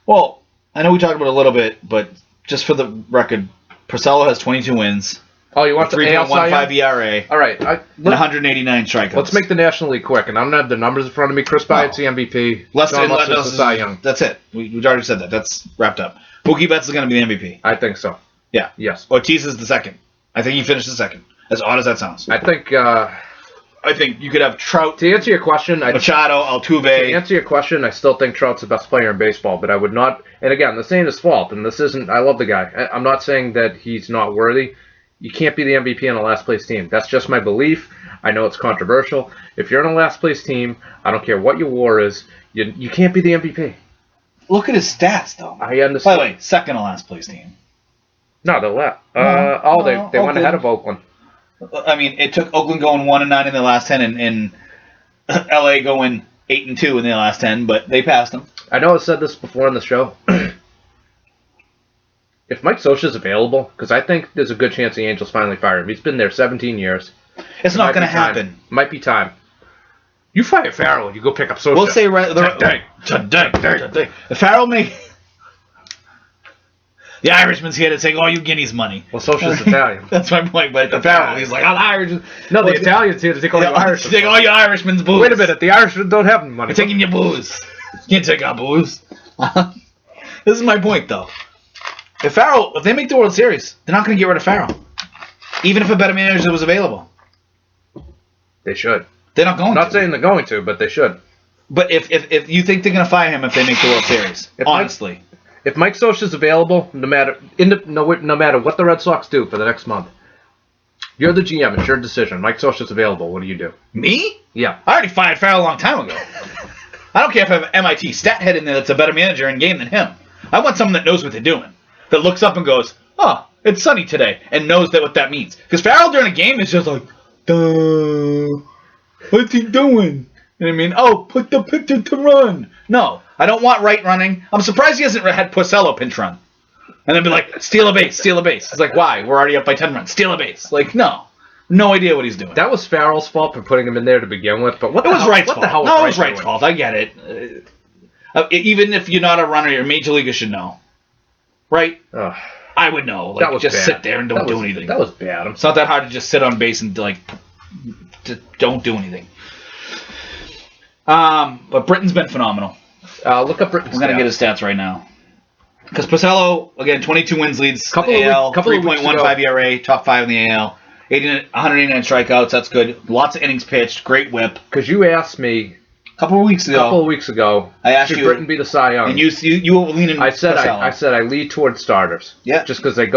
Well, I know we talked about it a little bit, but just for the record, Porcello has 22 wins. Oh, you want the 3.15 ERA. All right. And 189 strikeouts. Let's make the National League quick, and I don't have the numbers in front of me. Chris Byatt's the MVP. John Lester's the Cy Young. That's it. We already said that. That's wrapped up. Mookie Betts is going to be the MVP. I think so. Yeah. Yes. Ortiz is the second. I think he finished the second. As odd as that sounds. I think you could have Trout. To answer your question, Machado, Altuve. To answer your question, I still think Trout's the best player in baseball, but I would not. And again, this ain't his fault, and this isn't. I love the guy. I'm not saying that he's not worthy. You can't be the MVP on a last place team. That's just my belief. I know it's controversial. If you're on a last place team, I don't care what your WAR is. You can't be the MVP. Look at his stats, though. I understand. By the way, second to last place team. No, they're last. They went ahead of Oakland. I mean, it took Oakland going 1-9 in their last 10, and LA going 8-2 in their last 10, but they passed them. I know I said this before on the show. If Mike Scioscia's available, because I think there's a good chance the Angels finally fire him. He's been there 17 years. It's not going to happen. Might be time. You fire Farrell, you go pick up Scioscia. We'll say today. If Farrell may... The Irishman's here to take all you Guineas money. Well, Scioscia's Italian. That's my point, but the Farrell, he's like, I'm Irish. No, the Italian's here to take all your Irishmen's take all your Irishmen's booze. Wait a minute, the Irishmen don't have money. We're taking your booze. You can't take our booze. This is my point, though. If they make the World Series, they're not going to get rid of Farrell. Even if a better manager was available. They should. They're not going to. I'm not saying they're going to, but they should. But if you think they're going to fire him if they make the World Series, honestly. If Mike Scioscia's available, no matter what the Red Sox do for the next month, you're the GM. It's your decision. Mike Scioscia's available. What do you do? Me? Yeah. I already fired Farrell a long time ago. I don't care if I have an MIT stat head in there that's a better manager in game than him. I want someone that knows what they're doing. That looks up and goes, oh, it's sunny today, and knows what that means. Because Farrell during a game is just like, duh, what's he doing? You know what I mean? Oh, put the pitcher to run. No, I don't want right running. I'm surprised he hasn't had Porcello pinch run. And then be like, steal a base. It's like, why? We're already up by 10 runs. Steal a base. Like, no idea what he's doing. That was Farrell's fault for putting him in there to begin with. But what it the was hell? Wright's what fault. the hell was No, it Wright was Wright's doing? fault. I get it. Even if you're not a runner, your major leaguer should know. Right? I would know. Like, that was just bad. sit there and don't do anything. That was bad. It's not that hard to just sit on base and don't do anything. But Britton's been phenomenal. Look up Britton's. I'm gonna get his stats right now. Because Porcello, again, 22 wins, leads AL, 3.15 ERA, top 5 in the AL. 189 strikeouts. That's good. Lots of innings pitched. Great whip. Because you asked me A couple of weeks ago, I asked should you, Britton be the Cy Young? and you were leaning. I said I lead towards starters. Yeah. Just because of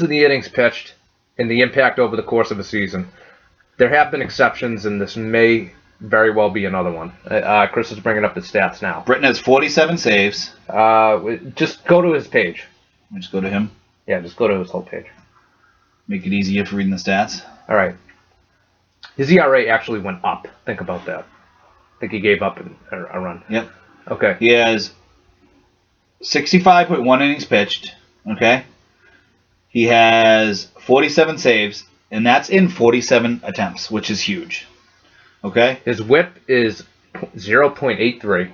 the innings pitched and the impact over the course of a season. There have been exceptions, and this may very well be another one. Chris is bringing up his stats now. Britton has 47 saves. Just go to his page. Just go to him. Yeah, just go to his whole page. Make it easier for reading the stats. All right. His ERA actually went up. Think about that. I think he gave up a run. Yep. Okay. He has 65.1 innings pitched. Okay. He has 47 saves, and that's in 47 attempts, which is huge. Okay. His WHIP is 0.83.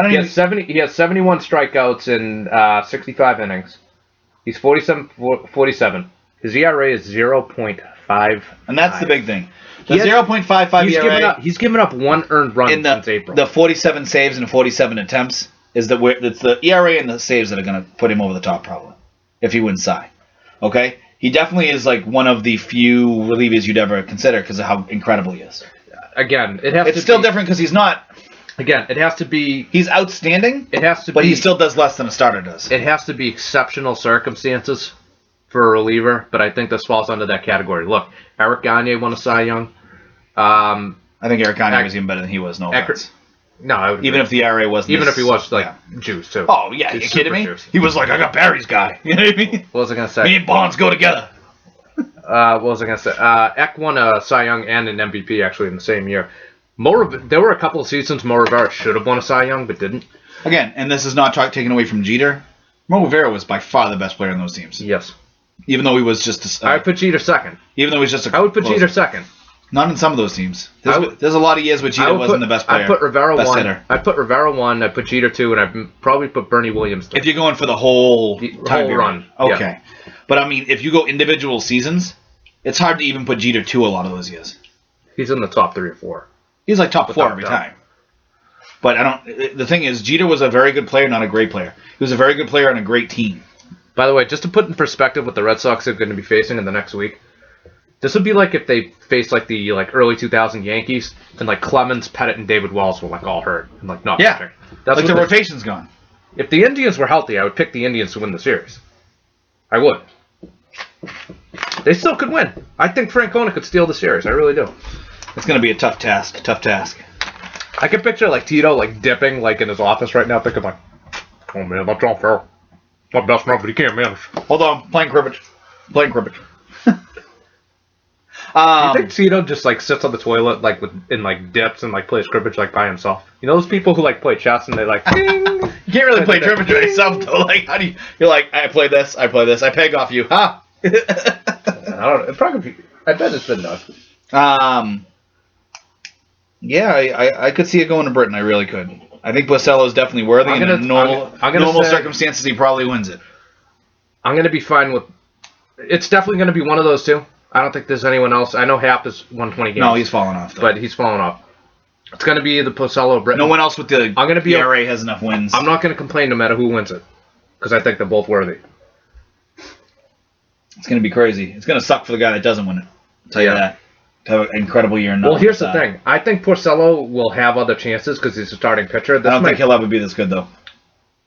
He has 71 strikeouts in 65 innings. He's 47. His ERA is 0.5. And that's the big thing. The 0.55 ERA. He's given up one earned run since April. The 47 saves and 47 attempts it's the ERA and the saves that are going to put him over the top, probably, if he wins Cy. Okay? He definitely is like one of the few relievers you'd ever consider because of how incredible he is. Again, it's still different because he's not. Again, it has to be. He's outstanding. It has to, but he still does less than a starter does. It has to be exceptional circumstances for a reliever, but I think this falls under that category. Look, Eric Gagne won a Cy Young. I think Eric Gagne was even better than he was. No offense. No, even if the ERA wasn't. Even if he was juice too. Oh yeah, you kidding me? Juice. He was like, I got Barry's guy. You know what I mean? What was I gonna say? Me and Bonds go together. What was I gonna say? Eck won a Cy Young and an MVP actually in the same year. There were a couple of seasons Mo Rivera should have won a Cy Young, but didn't. Again, and this is not taken away from Jeter. Mo Rivera was by far the best player in those teams. Yes. Even though he was just I would put Jeter second. Even though he was just I would put Jeter second. Not in some of those teams. There's a lot of years where Jeter wasn't the best player. I'd put Rivera best 1. Hitter. I'd put Rivera 1. I'd put Jeter 2, and I'd probably put Bernie Williams 3. If you're going for the whole run. Okay. Yeah. But, I mean, if you go individual seasons, it's hard to even put Jeter 2 a lot of those years. He's in the top 3 or 4. He's like top 4 every time. But the thing is, Jeter was a very good player, not a great player. He was a very good player on a great team. By the way, just to put in perspective what the Red Sox are going to be facing in the next week, this would be like if they faced like the early 2000 Yankees and like Clemens, Pettit, and David Wells were like all hurt and like not pitching. That's like the rotation's gone. If the Indians were healthy, I would pick the Indians to win the series. I would. They still could win. I think Francona could steal the series. I really do. It's going to be a tough task. I can picture like Tito like dipping like in his office right now, thinking like, "Oh man, that's unfair. My best man, but he can't manage." Hold on, playing cribbage. You think Tito just like sits on the toilet like in like dips and like plays cribbage like by himself? You know those people who like play chess and they like. You can't really play cribbage by yourself though. Like how do you? You're like I play this, I peg off you, huh? I don't know. It probably. I bet it's been done. Yeah, I could see it going to Britton. I really could. I think Porcello's definitely worthy. In normal circumstances, he probably wins it. I'm going to be fine with. It's definitely going to be one of those two. I don't think there's anyone else. I know Happ is 120 games. No, he's fallen off, though. But he's fallen off. It's going to be the Porcello Britton. No one else with the ERA has enough wins. I'm not going to complain no matter who wins it. Because I think they're both worthy. It's going to be crazy. It's going to suck for the guy that doesn't win it. I'll tell you that. To have an incredible year. Well, here's the thing. I think Porcello will have other chances because he's a starting pitcher. I don't think he'll ever be this good, though.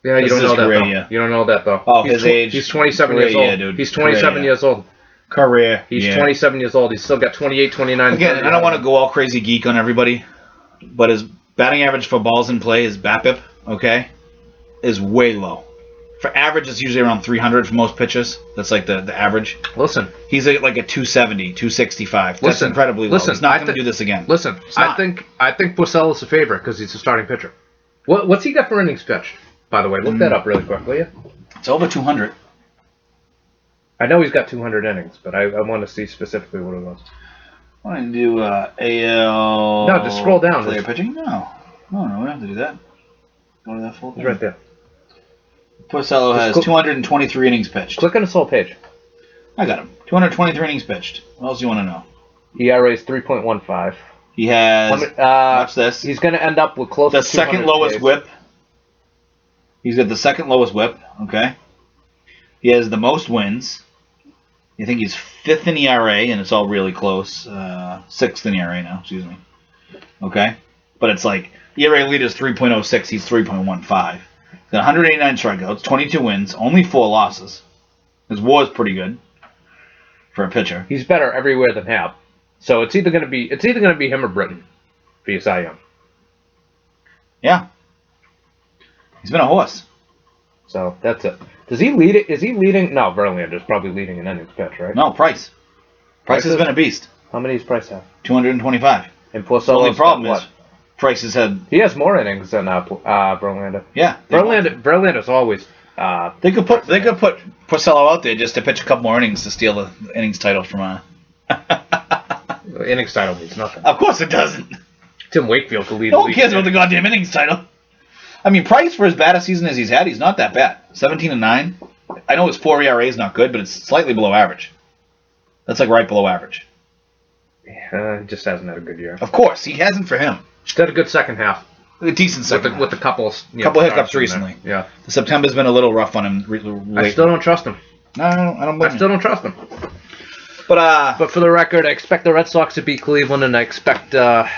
Yeah, you don't know that, though. You don't know that, though. Oh, his age. He's 27 years old. Dude. He's 27 years old. Career. He's 27 years old. He's still got 28, 29. Again, I don't want to go all crazy geek on everybody, but his batting average for balls in play, his BABIP, okay, is way low. For average, it's usually around 300 for most pitchers. That's like the average. Listen. He's like a 270, 265. That's incredibly low. He's not going to do this again. Listen, I think Porcello's a favorite because he's a starting pitcher. What's he got for innings pitched, by the way? Look that up really quick, will you? It's over 200. I know he's got 200 innings, but I want to see specifically what it was. I want to do AL... No, just scroll down. Player pitching? No, we don't have to do that. Go to that full thing. It's right there. Porcello has 223 innings pitched. Click on his whole page. I got him. 223 innings pitched. What else do you want to know? ERA is 3.15. He has... watch this. He's going to end up with close to 200 second lowest whip. He's got the second lowest whip, okay? He has the most wins. You think he's 5th in ERA, and it's all really close. 6th in ERA now, excuse me. Okay? But it's like, ERA leader is 3.06, he's 3.15. Got 189 strikeouts, 22 wins, only 4 losses. His WAR is pretty good for a pitcher. He's better everywhere than Hap. So it's either gonna be him or Britton for your Cy Young. Yeah. He's been a horse. So that's it. Does he lead it? Is he leading? No, Verlander's probably leading in innings pitch, right? No, Price. Price has been a beast. How many does Price have? 225. And The only problem is Price has had... He has more innings than Verlander. Yeah. Verlander's always... They could put Porcello out there just to pitch a couple more innings to steal the innings title from... innings title means nothing. Of course it doesn't. Tim Wakefield could lead No the one league. cares about the goddamn innings title. I mean, Price, for as bad a season as he's had, he's not that bad. 17-9. I know his 4 ERA is not good, but it's slightly below average. That's like right below average. He just hasn't had a good year. Of course, he hasn't for him. Just had a good second half. A decent second With a couple hiccups recently. Yeah. September's been a little rough on him. I still don't trust him. No, I don't blame I still don't trust him. But for the record, I expect the Red Sox to beat Cleveland, and I expect the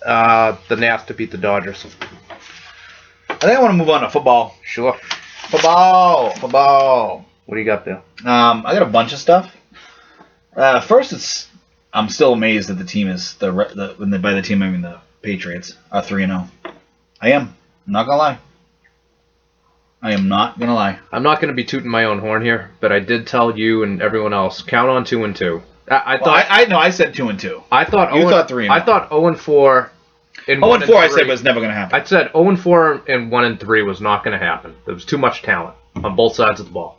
Nats to beat the Dodgers. I think I want to move on to football. Sure. Football. What do you got there? I got a bunch of stuff. First, I'm still amazed that the team is by the team I mean the Patriots are 3-0. I am. I'm not gonna lie. I'm not gonna be tooting my own horn here, but I did tell you and everyone else count on 2-2. I said 2-2. I thought you thought 3-0. I thought 0-4. 0-4 I said was never gonna happen. I said 0-4 and 1-3 was not gonna happen. There was too much talent on both sides of the ball.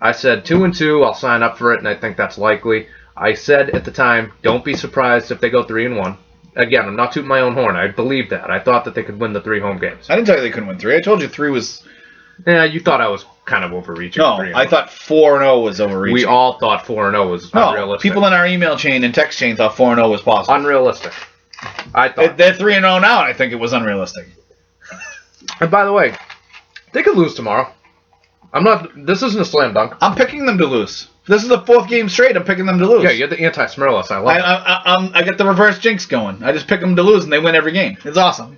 I said 2-2. I'll sign up for it, and I think that's likely. I said at the time, don't be surprised if they go 3-1. Again, I'm not tooting my own horn. I believe that. I thought that they could win the 3 home games. I didn't tell you they couldn't win 3. I told you 3 was... Yeah, you thought I was kind of overreaching. No, I thought 4-0 was overreaching. We all thought 4-0 was unrealistic. People in our email chain and text chain thought 4-0 was possible. Unrealistic. I thought. They're 3-0 now, and I think it was unrealistic. And by the way, they could lose tomorrow. This isn't a slam dunk. I'm picking them to lose. This is the 4th game straight. I'm picking them to lose. Yeah, you're the anti-Smirless. I love it. I get the reverse jinx going. I just pick them to lose, and they win every game. It's awesome.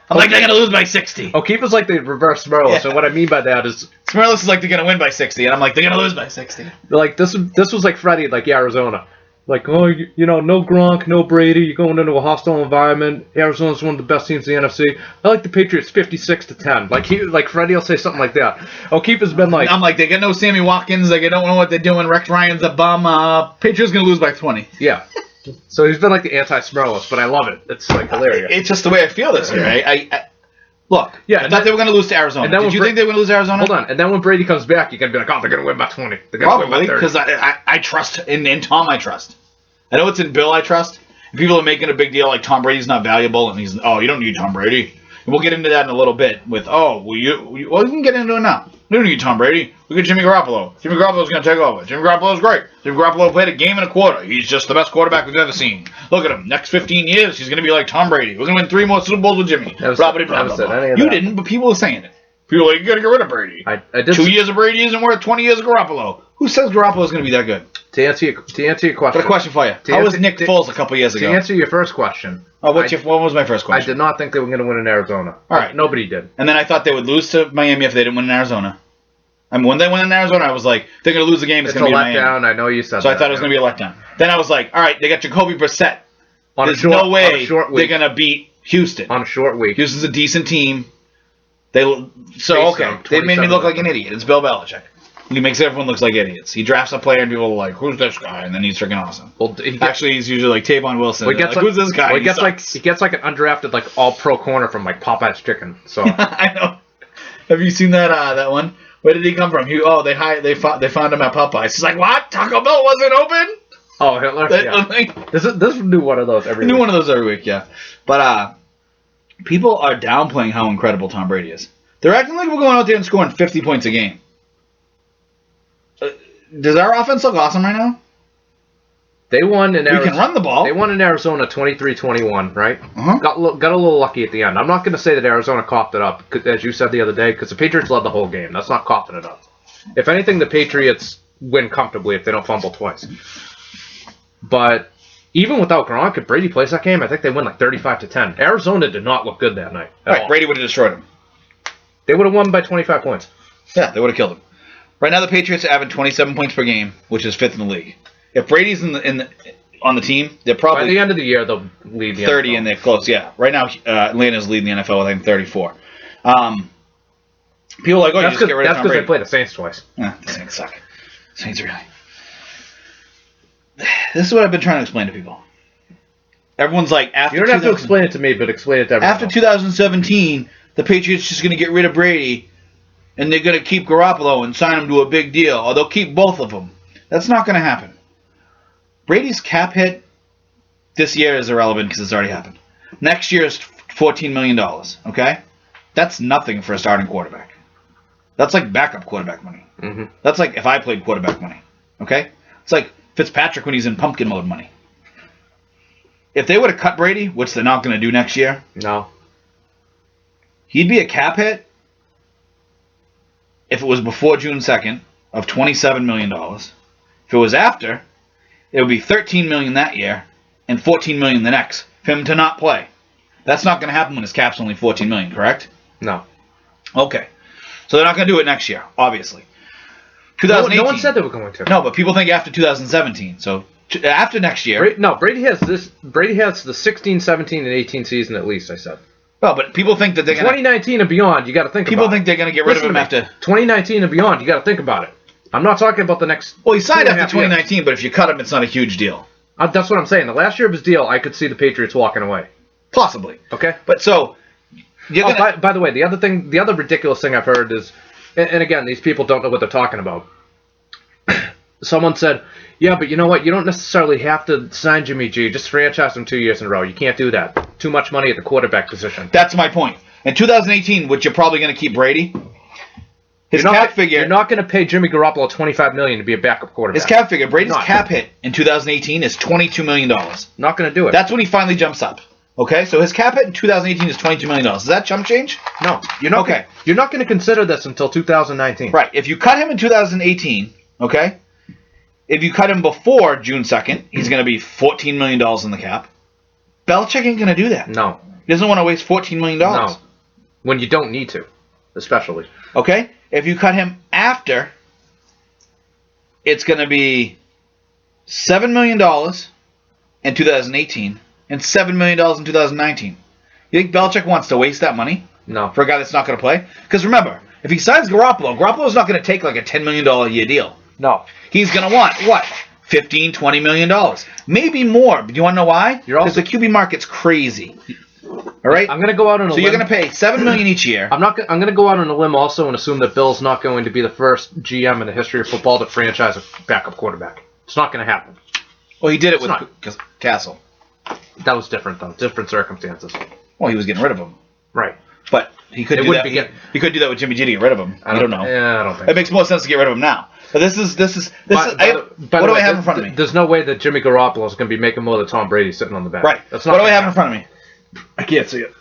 I'm like, they're going to lose by 60. O'Keefe like the reverse Smirless, and what I mean by that is... Smirless is like, they're going to win by 60, and I'm like, they're going to lose by 60. Like, this was like Freddie, like Arizona. Like, no Gronk, no Brady. You're going into a hostile environment. Arizona's one of the best teams in the NFC. I like the Patriots 56-10. Like Freddie will say something like that. O'Keefe has been like... I'm like, they got no Sammy Watkins. They don't know what they're doing. Rex Ryan's a bum. Patriots going to lose by 20. Yeah. So he's been like the anti-Smirless, but I love it. It's like hilarious. It's just the way I feel this year. Look, yeah, I thought they were going to lose to Arizona. Did you think they were going to lose to Arizona? Hold on. And then when Brady comes back, you're going to be like, oh, they're going to win by 20. They're going to win by 30. Because I trust. In Tom, I trust. I know it's in Bill, I trust. People are making a big deal like Tom Brady's not valuable. And you don't need Tom Brady. And we'll get into that in a little bit with, we can get into it now. We don't need Tom Brady. We get Jimmy Garoppolo. Jimmy Garoppolo's going to take over. Jimmy Garoppolo's great. Jimmy Garoppolo played a game and a quarter. He's just the best quarterback we've ever seen. Look at him. Next 15 years, he's going to be like Tom Brady. We're going to win 3 more Super Bowls with Jimmy. Never said You didn't, but people are saying it. People are like, you got to get rid of Brady. I did 2 years of Brady isn't worth 20 years of Garoppolo. Who says Garoppolo's going to be that good? To answer your question. Got a question for you. How was Nick Foles a couple years ago? To answer your first question. What was my first question? I did not think they were going to win in Arizona. All right. Nobody did. And then I thought they would lose to Miami if they didn't win in Arizona. I mean, when they win in Arizona, I was like, they're going to lose the game. It's going to be Miami. Letdown. I know you said that. So I thought it was going to be a letdown. Then I was like, all right, they got Jacoby Brissett. There's no way they're going to beat Houston. On a short week. Houston's a decent team. They made me look like an idiot. It's Bill Belichick. He makes everyone look like idiots. He drafts a player and people are like, who's this guy? And then he's freaking awesome. Well, actually, he's usually like Tavon Wilson. Who's this guy? Well, he gets like an undrafted, like all-pro corner from like Popeye's Chicken. So I know. Have you seen that one? Where did he come from? They found him at Popeye's. He's like, what? Taco Bell wasn't open? Oh, Hitler. Yeah. This do one of those every week. Do one of those every week, yeah. But people are downplaying how incredible Tom Brady is. They're acting like we're going out there and scoring 50 points a game. Does our offense look awesome right now? They won in Arizona. We can run the ball. They won in Arizona 23-21, right? Uh-huh. Got a little lucky at the end. I'm not going to say that Arizona coughed it up, as you said the other day, because the Patriots led the whole game. That's not coughing it up. If anything, the Patriots win comfortably if they don't fumble twice. But even without Gronk, if Brady plays that game, I think they win like 35-10. Arizona did not look good that night. Right, Brady would have destroyed him. They would have won by 25 points. Yeah, they would have killed him. Right now, the Patriots are averaging 27 points per game, which is 5th in the league. If Brady's on the team, they're probably by the end of the year they'll lead the 30, NFL. and they're close. Yeah, right now Atlanta's leading the NFL with I think 34. People are like, oh, you just get rid of Tom That's because Brady. they play the Saints twice. The Saints suck. Saints really. This is what I've been trying to explain to people. Everyone's like, after You don't have to explain it to me, but explain it to everyone after else. 2017, the Patriots just going to get rid of Brady, and they're going to keep Garoppolo and sign him to a big deal, or they'll keep both of them. That's not going to happen. Brady's cap hit this year is irrelevant because it's already happened. Next year is $14 million, okay? That's nothing for a starting quarterback. That's like backup quarterback money. Mm-hmm. That's like if I played quarterback money, okay? It's like Fitzpatrick when he's in pumpkin mode money. If they would have cut Brady, which they're not going to do next year, No. he'd be a cap hit if it was before June 2nd of $27 million. If it was after, it would be $13 million that year and $14 million the next for him to not play. That's not going to happen when his cap's only $14 million, correct? No. Okay. So they're not going to do it next year, obviously. No 2018. one said they were going to. No, but people think after 2017. So after next year. Brady has this. Brady has the 16, 17, and 18 season at least. I said. Well, but people think that they're going to. 2019 and beyond, you got to think. People about think they're going to get rid of him after. 2019 and beyond, you got to think about it. I'm not talking about the next. Well, he signed 2.5 after 2019, years. but if you cut him, it's not a huge deal. That's what I'm saying. The last year of his deal, I could see the Patriots walking away. Possibly. Okay. But so. You're gonna, by the way, the other ridiculous thing I've heard is, and again, these people don't know what they're talking about. Someone said, yeah, but you know what? You don't necessarily have to sign Jimmy G. Just franchise him 2 years in a row. You can't do that. Too much money at the quarterback position. That's my point. In 2018, which you're probably going to keep Brady, his cap figure. You're not going to pay Jimmy Garoppolo $25 million to be a backup quarterback. His cap figure. Brady's Not. cap hit in 2018 is $22 million. Not going to do it. That's when he finally jumps up. Okay, so his cap hit in 2018 is $22 million. Does that chump change? No. You're not. Okay. You're not going to consider this until 2019. Right. If you cut him in 2018, okay, if you cut him before June 2nd, he's going to be $14 million in the cap. Belichick ain't going to do that. No. He doesn't want to waste $14 million. No. When you don't need to, especially. Okay? If you cut him after, it's going to be $7 million in 2018 and $7 million in 2019. You think Belichick wants to waste that money No. for a guy that's not going to play? Because remember, if he signs Garoppolo's not going to take like a $10 million a year deal. No. He's going to want, what, $15, $20 million. Maybe more. But do you want to know why? Because the QB market's crazy. All right? I'm going to go out on a limb. So you're going to pay $7 million each year. I'm going to go out on a limb also and assume that Bill's not going to be the first GM in the history of football to franchise a backup quarterback. It's not going to happen. Well, he did it It's with Castle. That was different, though. Different circumstances. Well, he was getting rid of him. Right. But he could It do wouldn't that. be getting- He could do that with Jimmy G to get rid of him. I don't know. Yeah, I don't think It makes more sense to get rid of him now. But this is. By What the do way, I have in front of me? There's no way that Jimmy Garoppolo is going to be making more than Tom Brady sitting on the bench. Right. That's What not do I gonna have in happen. front of me? I can't see it.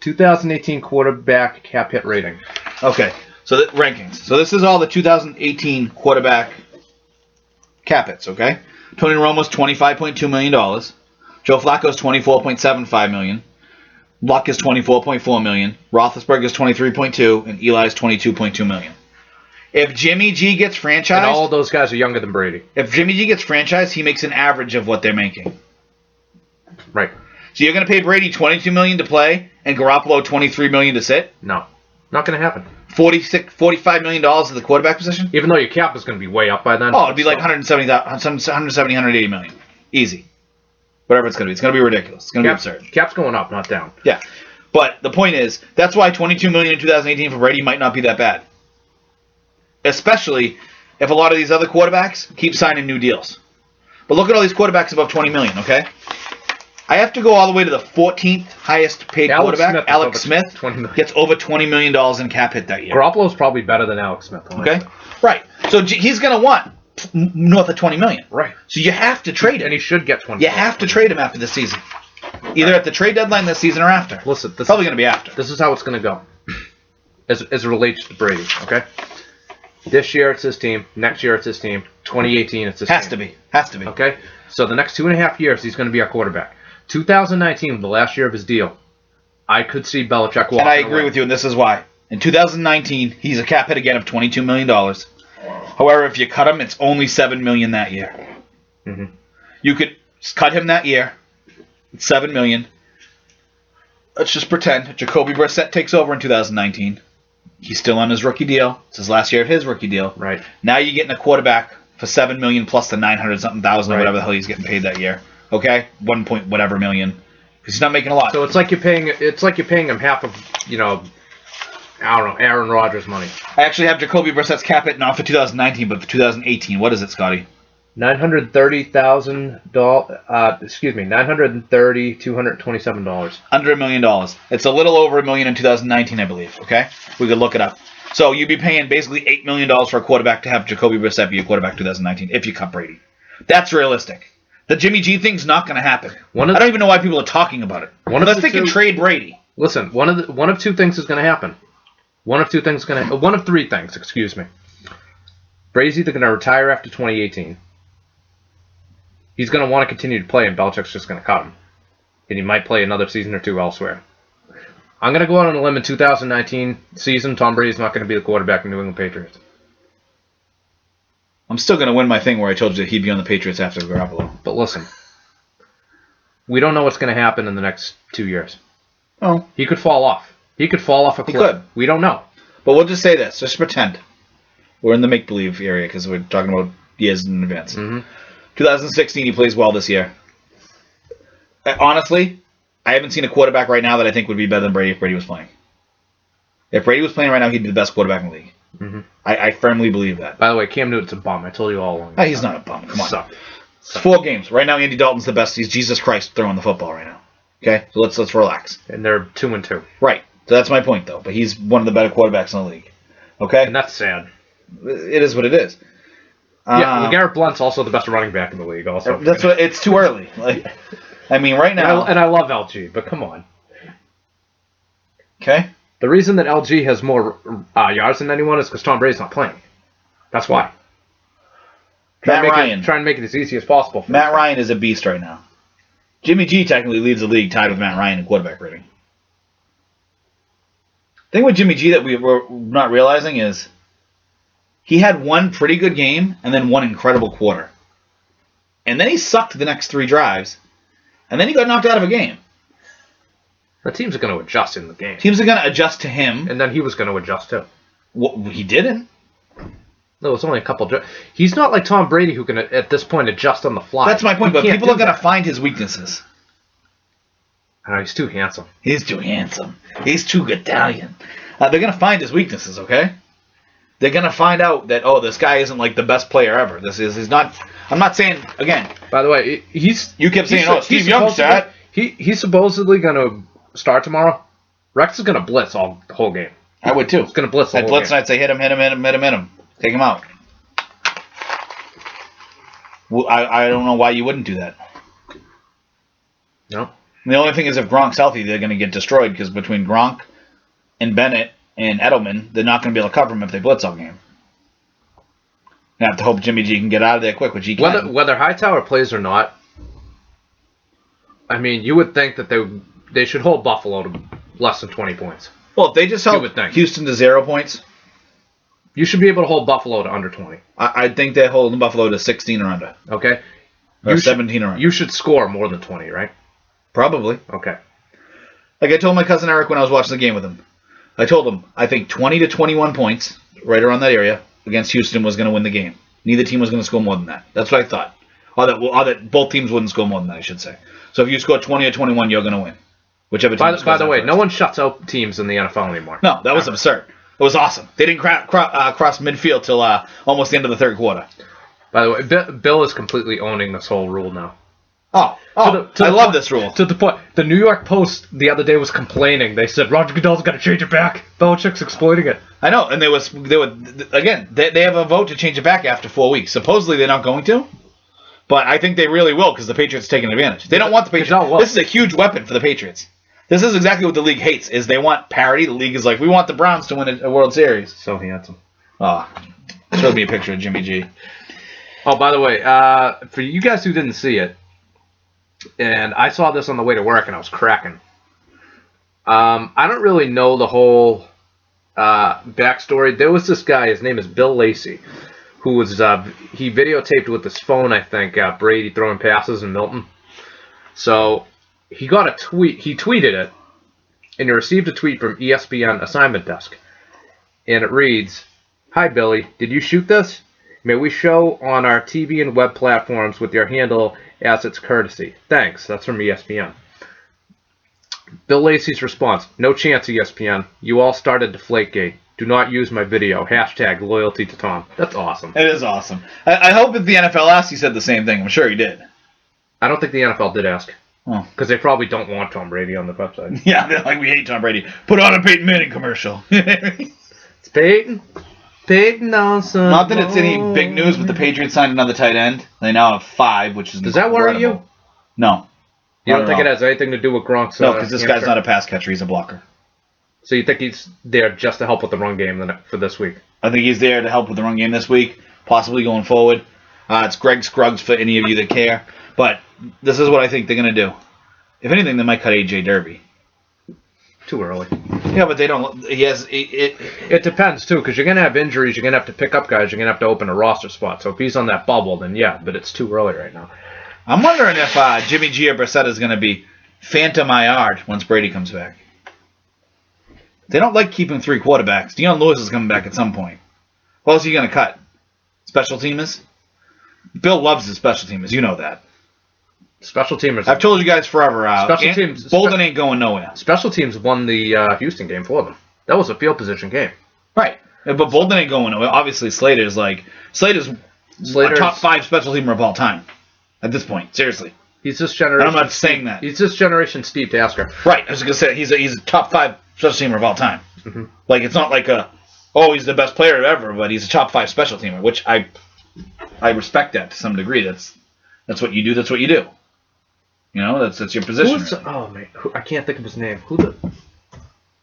2018 quarterback cap hit rating. Okay. So the rankings. So this is all the 2018 quarterback cap hits. Okay. Tony Romo's $25.2 million. Joe Flacco's $24.75 million. Luck is $24.4 million. Roethlisberger's $23.2 and Eli's $22.2 million. If Jimmy G gets franchised, And all of those guys are younger than Brady. if Jimmy G gets franchised, he makes an average of what they're making. Right. So you're going to pay Brady $22 million to play and Garoppolo $23 million to sit? No. Not going to happen. $45 million at the quarterback position? Even though your cap is going to be way up by then. Oh, it'd be like Still. 170, $180 million. Easy. Whatever it's going to be. It's going to be ridiculous. It's going to be absurd. Cap's going up, not down. Yeah. But the point is, that's why $22 million in 2018 for Brady might not be that bad. Especially if a lot of these other quarterbacks keep signing new deals. But look at all these quarterbacks above $20 million, okay? I have to go all the way to the 14th highest paid quarterback. Alex Smith gets over $20 million in cap hit that year. Garoppolo's probably better than Alex Smith. Okay? Right. So he's going to want north of $20 million. Right. So you have to trade him. And he should get 20. You have to trade him after the season. Either at the trade deadline this season or after. Listen, Probably going to be after. This is how it's going to go. As it relates to Brady, okay? This year it's his team. Next year it's his team. 2018 it's his team. Has to be. Okay? So the next 2.5 years, he's going to be our quarterback. 2019, the last year of his deal, I could see Belichick walking And I agree away. with you, and this is why. In 2019, he's a cap hit again of $22 million. However, if you cut him, it's only $7 million that year. Mm-hmm. You could cut him that year. It's $7 million. Let's just pretend Jacoby Brissett takes over in 2019. He's still on his rookie deal. It's his last year of his rookie deal. Right. Now you're getting a quarterback for $7 million plus the 900-something thousand or Right. whatever the hell he's getting paid that year. Okay, 1 point whatever million. Because he's not making a lot. So it's like you're paying him half of, I don't know, Aaron Rodgers' money. I actually have Jacoby Brissett's cap hit not for 2019, but for 2018. What is it, Scotty? $227. Under $1 million. It's a little over $1 million in 2019, I believe. Okay, we could look it up. So you'd be paying basically $8 million for a quarterback to have Jacoby Brissett be a quarterback 2019 if you cut Brady. That's realistic. The Jimmy G thing's not going to happen. I don't even know why people are talking about it. Let's think and trade Brady. Listen, one of two things is going to happen. One of three things. Excuse me. Brady's either going to retire after 2018. He's going to want to continue to play, and Belichick's just going to cut him. And he might play another season or two elsewhere. I'm going to go out on a limb in 2019 season. Tom Brady's not going to be the quarterback in New England Patriots. I'm still going to win my thing where I told you that he'd be on the Patriots after Garoppolo. But listen, we don't know what's going to happen in the next 2 years. Oh. He could fall off. He could fall off a cliff. He could. We don't know. But we'll just say this. Just pretend. We're in the make-believe area because we're talking about years in advance. Mm-hmm. 2016, he plays well this year. Honestly, I haven't seen a quarterback right now that I think would be better than Brady if Brady was playing. If Brady was playing right now, he'd be the best quarterback in the league. Mm-hmm. I firmly believe that. By the way, Cam Newton's a bum. I told you all along. He's not a bum. Come on. Suck. It's 4 games. Right now, Andy Dalton's the best. He's Jesus Christ throwing the football right now. Okay? So let's relax. And they're 2-2. Right. So that's my point, though. But he's one of the better quarterbacks in the league. Okay? And that's sad. It is what it is. Yeah, Garrett Blunt's also the best running back in the league. Also, that's what. It's too early. Right now. And I love LG, but come on. Okay. The reason that LG has more yards than anyone is because Tom Brady's not playing. That's why. Try and make it as easy as possible. Matt Ryan is a beast right now. Jimmy G technically leads the league tied with Matt Ryan in quarterback rating. The thing with Jimmy G that we're not realizing is he had one pretty good game and then one incredible quarter. And then he sucked the next 3 drives. And then he got knocked out of a game. The teams are going to adjust in the game. Teams are going to adjust to him. And then he was going to adjust too. Well, he didn't. No, it's only a couple. He's not like Tom Brady who can, at this point, adjust on the fly. That's my point, but people are going to find his weaknesses. I know, he's too handsome. He's too handsome. He's too Italian. They're going to find his weaknesses, okay? They're going to find out that, this guy isn't like the best player ever. He's not. I'm not saying, again. By the way, you kept saying, Steve Young's stat. He's supposedly going to start tomorrow. Rex is going to blitz the whole game. I would too. He's going to blitz the whole blitz game. And I'd say hit him. Take him out. Well, I don't know why you wouldn't do that. No. And the only thing is if Gronk's healthy, they're going to get destroyed because between Gronk and Bennett and Edelman, they're not going to be able to cover him if they blitz all game. You have to hope Jimmy G can get out of there quick, which he can. Whether Hightower plays or not, I mean, you would think that they should hold Buffalo to less than 20 points. Well, if they just held Houston to 0 points, you should be able to hold Buffalo to under 20. I think they're holding Buffalo to 16 or under. Okay. Or 17 or under. You should score more than 20, right? Probably. Okay. Like I told my cousin Eric when I was watching the game with him. I told him, I think 20 to 21 points, right around that area, against Houston was going to win the game. Neither team was going to score more than that. That's what I thought. Or that both teams wouldn't score more than that, I should say. So if you score 20 or 21, you're going to win. Whichever team. By the way, no one shuts out teams in the NFL anymore. No, that was absurd. It was awesome. They didn't cross midfield till almost the end of the third quarter. By the way, Bill is completely owning this whole rule now. I love this rule. To the point, the New York Post the other day was complaining. They said Roger Goodell's got to change it back. Belichick's exploiting it. I know, and they have a vote to change it back after 4 weeks. Supposedly they're not going to, but I think they really will because the Patriots are taking advantage. They don't want the Patriots. This is a huge weapon for the Patriots. This is exactly what the league hates. Is they want parity. The league is like, we want the Browns to win a World Series. So handsome. Oh, Showed me a picture of Jimmy G. Oh, by the way, for you guys who didn't see it, and I saw this on the way to work, and I was cracking. I don't really know the whole backstory. There was this guy, his name is Bill Lacey, who was he videotaped with his phone, I think, Brady throwing passes in Milton. So he got a tweet. He tweeted it, and he received a tweet from ESPN Assignment Desk, and it reads, "Hi Billy, did you shoot this? May we show on our TV and web platforms with your handle as its courtesy. Thanks." That's from ESPN. Bill Lacey's response: "No chance, ESPN. You all started Deflategate. Do not use my video. Hashtag loyalty to Tom." That's awesome. It is awesome. I hope if the NFL asked, he said the same thing. I'm sure he did. I don't think the NFL did ask. Oh. Because they probably don't want Tom Brady on the website. Yeah, they're like, we hate Tom Brady. Put on a Peyton Manning commercial. It's Peyton. Peyton Nelson. Not that it's any big news, but the Patriots signed another tight end. They now have 5, which is Does that worry you? No. You don't think it has anything to do with Gronk's? No, because this guy's not a pass catcher. He's a blocker. So you think he's there just to help with the run game for this week? I think he's there to help with the run game this week, possibly going forward. It's Greg Scruggs for any of you that care. But this is what I think they're going to do. If anything, they might cut A.J. Derby. Too early. Yeah, but they don't. He has. It depends, too, because you're going to have injuries. You're going to have to pick up guys. You're going to have to open a roster spot. So if he's on that bubble, then yeah, but it's too early right now. I'm wondering if Jimmy G or Brissett is going to be phantom IR'd once Brady comes back. They don't like keeping 3 quarterbacks. Deion Lewis is coming back at some point. Who else are you going to cut? Special teamers? Bill loves his special teamers. You know that. Special teamers. I've told you guys forever. Special teams. Bolden ain't going nowhere. Special teams won the Houston game for them. That was a field position game. Right. But Bolden ain't going nowhere. Obviously, Slater's a top 5 special teamer of all time. At this point, seriously. He's this generation. And I'm not saying that. He's this generation Steve Tasker. Right. I was going to say he's a top 5 special teamer of all time. Mm-hmm. Like, it's not like he's the best player ever, but he's a top 5 special teamer, which I respect that to some degree. That's what you do. That's what you do. You know, that's your position. Oh man, I can't think of his name.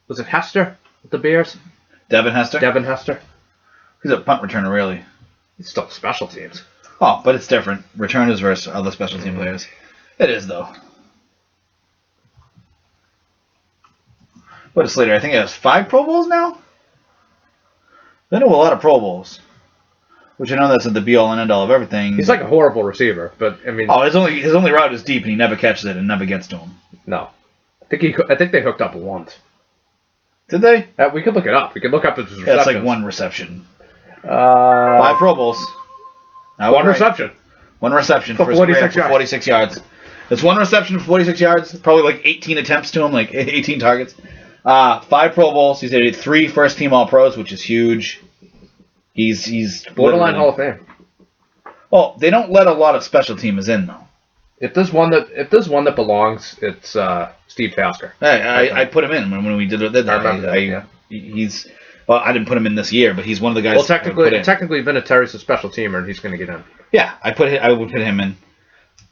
Was it Hester with the Bears? Devin Hester. Devin Hester. He's a punt returner, really. He's still special teams. Oh, but it's different. Returners versus other special team players. It is, though. What is Slater? I think he has 5 Pro Bowls now? They know a lot of Pro Bowls. Which I know that's the be-all and end-all of everything. He's like a horrible receiver, but I mean... Oh, his only route is deep, and he never catches it and never gets to him. No. I think they hooked up once. Did they? We could look it up. We could look up his receptions. Yeah, it's like 1 reception. 5 Pro Bowls. One reception. 1 reception for 46 yards. It's 1 reception for 46 yards. Probably like 18 attempts to him, like 18 targets. 5 Pro Bowls. He's had 3 first-team All-Pros, which is huge. He's borderline Hall of Fame. Well, they don't let a lot of special teamers in though. If there's one that belongs, it's Steve Tasker. I put him in when we did that. He's I didn't put him in this year, but he's one of the guys. Well, technically, Vinatieri's a special teamer, and he's going to get in. Yeah, I would put him in.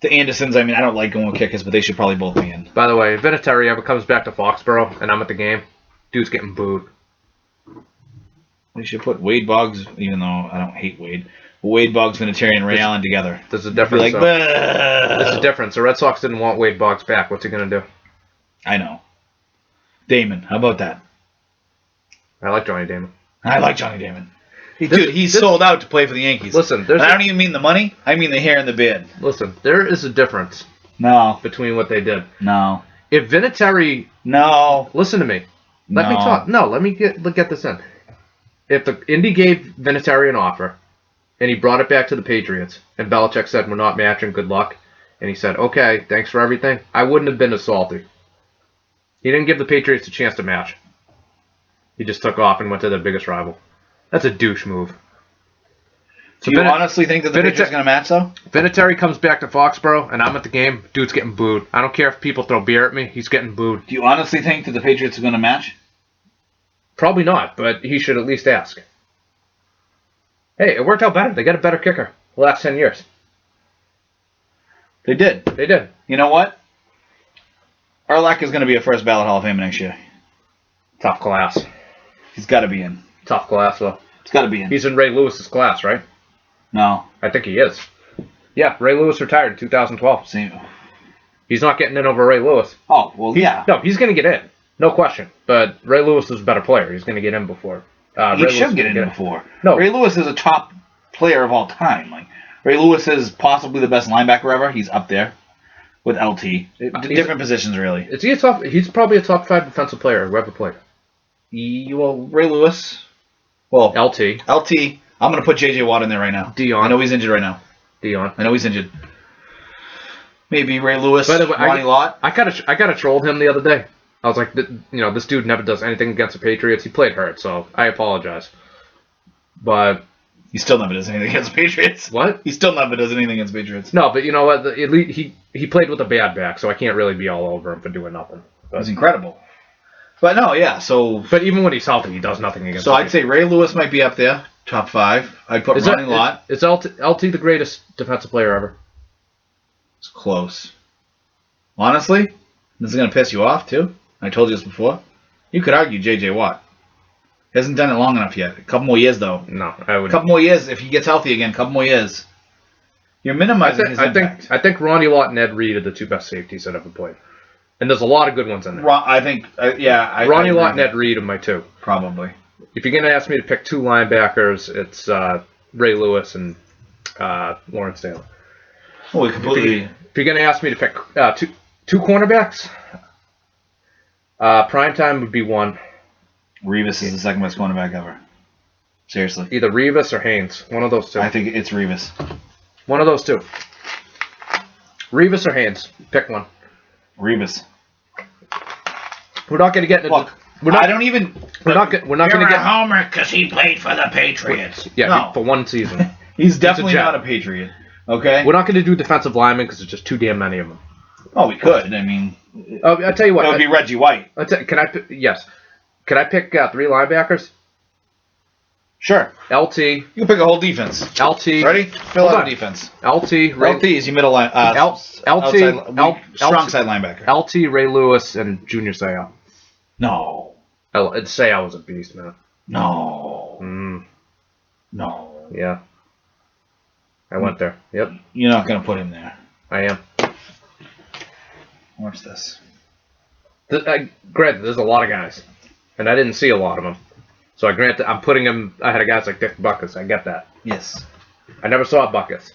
The Andersons, I mean, I don't like going with kickers, but they should probably both be in. By the way, if Vinatieri ever comes back to Foxborough, and I'm at the game, dude's getting booed. They should put Wade Boggs, even though I don't hate Wade. Wade Boggs, Vinatieri, and Ray Allen together. There's a difference. There's a difference. The Red Sox didn't want Wade Boggs back. What's he going to do? I know. Damon, how about that? I like Johnny Damon. I like Johnny Damon. He's sold out to play for the Yankees. Listen, I don't even mean the money. I mean the hair and the beard. Listen, there is a difference. No. Between what they did. No. If Vinatieri... No. Listen to me. Let me talk. No, let me get this in. If the Indy gave Vinatieri an offer, and he brought it back to the Patriots, and Belichick said, we're not matching, good luck, and he said, okay, thanks for everything, I wouldn't have been as salty. He didn't give the Patriots a chance to match. He just took off and went to their biggest rival. That's a douche move. Do you honestly think that the Patriots are going to match, though? Vinatieri comes back to Foxborough, and I'm at the game, dude's getting booed. I don't care if people throw beer at me, he's getting booed. Do you honestly think that the Patriots are going to match? Probably not, but he should at least ask. Hey, it worked out better. They got a better kicker the last 10 years. They did. They did. You know what? Urlacher is going to be a first ballot Hall of Famer next year. Tough class. He's got to be in. Tough class, though. It's got to be in. He's in Ray Lewis's class, right? No. I think he is. Yeah, Ray Lewis retired in 2012. See. He's not getting in over Ray Lewis. Oh, well, yeah. No, he's going to get in. No question. But Ray Lewis is a better player. He's going to get in before. He should get in before. No. Ray Lewis is a top player of all time. Like Ray Lewis is possibly the best linebacker ever. He's up there with LT. Different positions, really. Is he a top? He's probably a top 5 defensive player who ever played. Well, Ray Lewis. Well, LT. I'm going to put J.J. Watt in there right now. Dion. I know he's injured right now. Dion. I know he's injured. Maybe Ray Lewis. By the way, Ronnie Lott. I kind of trolled him the other day. I was like, this dude never does anything against the Patriots. He played hurt, so I apologize. But he still never does anything against the Patriots. What? He still never does anything against the Patriots. No, but you know what? He played with a bad back, so I can't really be all over him for doing nothing. That was incredible. But no, yeah. So, but even when he's healthy, he does nothing against. So I'd say Ray Lewis might be up there, top 5. I'd put Ronnie Lott. Is LT the greatest defensive player ever? It's close. Honestly, this is gonna piss you off too. I told you this before. You could argue J.J. Watt. He hasn't done it long enough yet. A couple more years, though. No, I would. A couple more years. If he gets healthy again, a couple more years. You're minimizing his impact. I think Ronnie Lott and Ed Reed are the 2 best safeties that ever played. And there's a lot of good ones in there. I think, Ronnie Lott and Ed Reed are my 2. Probably. If you're going to ask me to pick 2 linebackers, it's Ray Lewis and Lawrence Taylor. Oh, we completely. If you're going to ask me to pick two cornerbacks, primetime would be 1. Revis is the second best cornerback ever. Seriously. Either Revis or Haynes. One of those 2. I think it's Revis. One of those 2. Revis or Haynes. Pick one. Revis. We're not going to get into. Look, we're not going to get homer because he played for the Patriots. Yeah, no. For 1 season. He's definitely not a Patriot. Okay. We're not going to do defensive linemen because there's just too damn many of them. Oh, we could. I mean, I'll tell you what. It would be Reggie White. Yes. Can I pick 3 linebackers? Sure. LT. You can pick a whole defense. LT. Ready? Fill out the defense. LT. LT is your middle line. strong side linebacker. LT, Ray Lewis, and Junior Seau. No. Seau was a beast, man. No. No. Yeah. I went there. Yep. You're not going to put him there. I am. Watch this. Granted, there's a lot of guys, and I didn't see a lot of them. So I'm putting him ahead of guys like Dick Butkus. I get that. Yes. I never saw Butkus.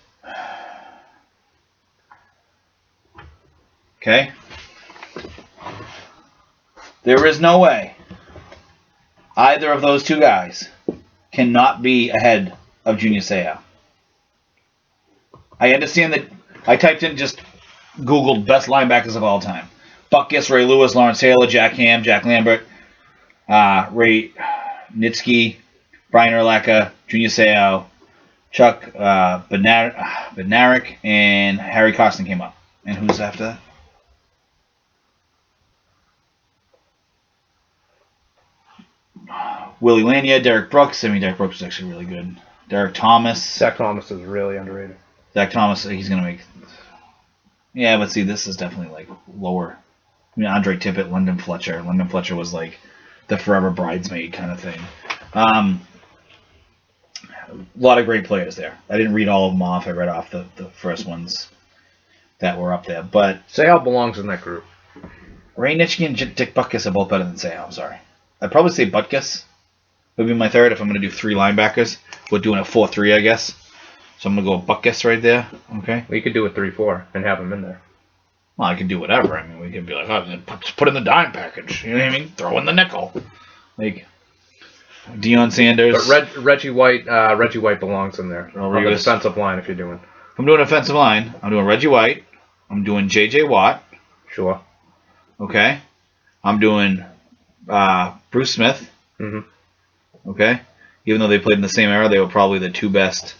Okay. There is no way either of those 2 guys cannot be ahead of Junior Seau. I understand that I typed in just Googled best linebackers of all time. Butkus, Ray Lewis, Lawrence Taylor, Jack Ham, Jack Lambert, Ray Nitsky, Brian Urlacher, Junior Seau, Chuck Bednarik, and Harry Costin came up. And who's after that? Willie Lanier, Derek Brooks. I mean, Derek Brooks was actually really good. Derek Thomas. Zach Thomas is really underrated. Zach Thomas, he's going to make... Yeah, but see, this is definitely, like, lower. I mean, Andre Tippett, Lyndon Fletcher. Lyndon Fletcher was, like, the forever bridesmaid kind of thing. A lot of great players there. I didn't read all of them off. I read off the first ones that were up there. But Seau belongs in that group. Ray Nitschke and Dick Butkus are both better than Seau. I'm sorry. I'd probably say Butkus would be my third if I'm going to do 3 linebackers. We're doing a 4-3, I guess. So I'm going to go with Butkus right there. Okay. We could do a 3-4 and have him in there. Well, I could do whatever. I mean, we could be like, put in the dime package. You know what I mean? Throw in the nickel. Like Deion Sanders. But Reggie White belongs in there. On the defensive line, if you're doing. If I'm doing offensive line, I'm doing Reggie White. I'm doing J.J. Watt. Sure. Okay. I'm doing Bruce Smith. Mm-hmm. Okay. Even though they played in the same era, they were probably the 2 best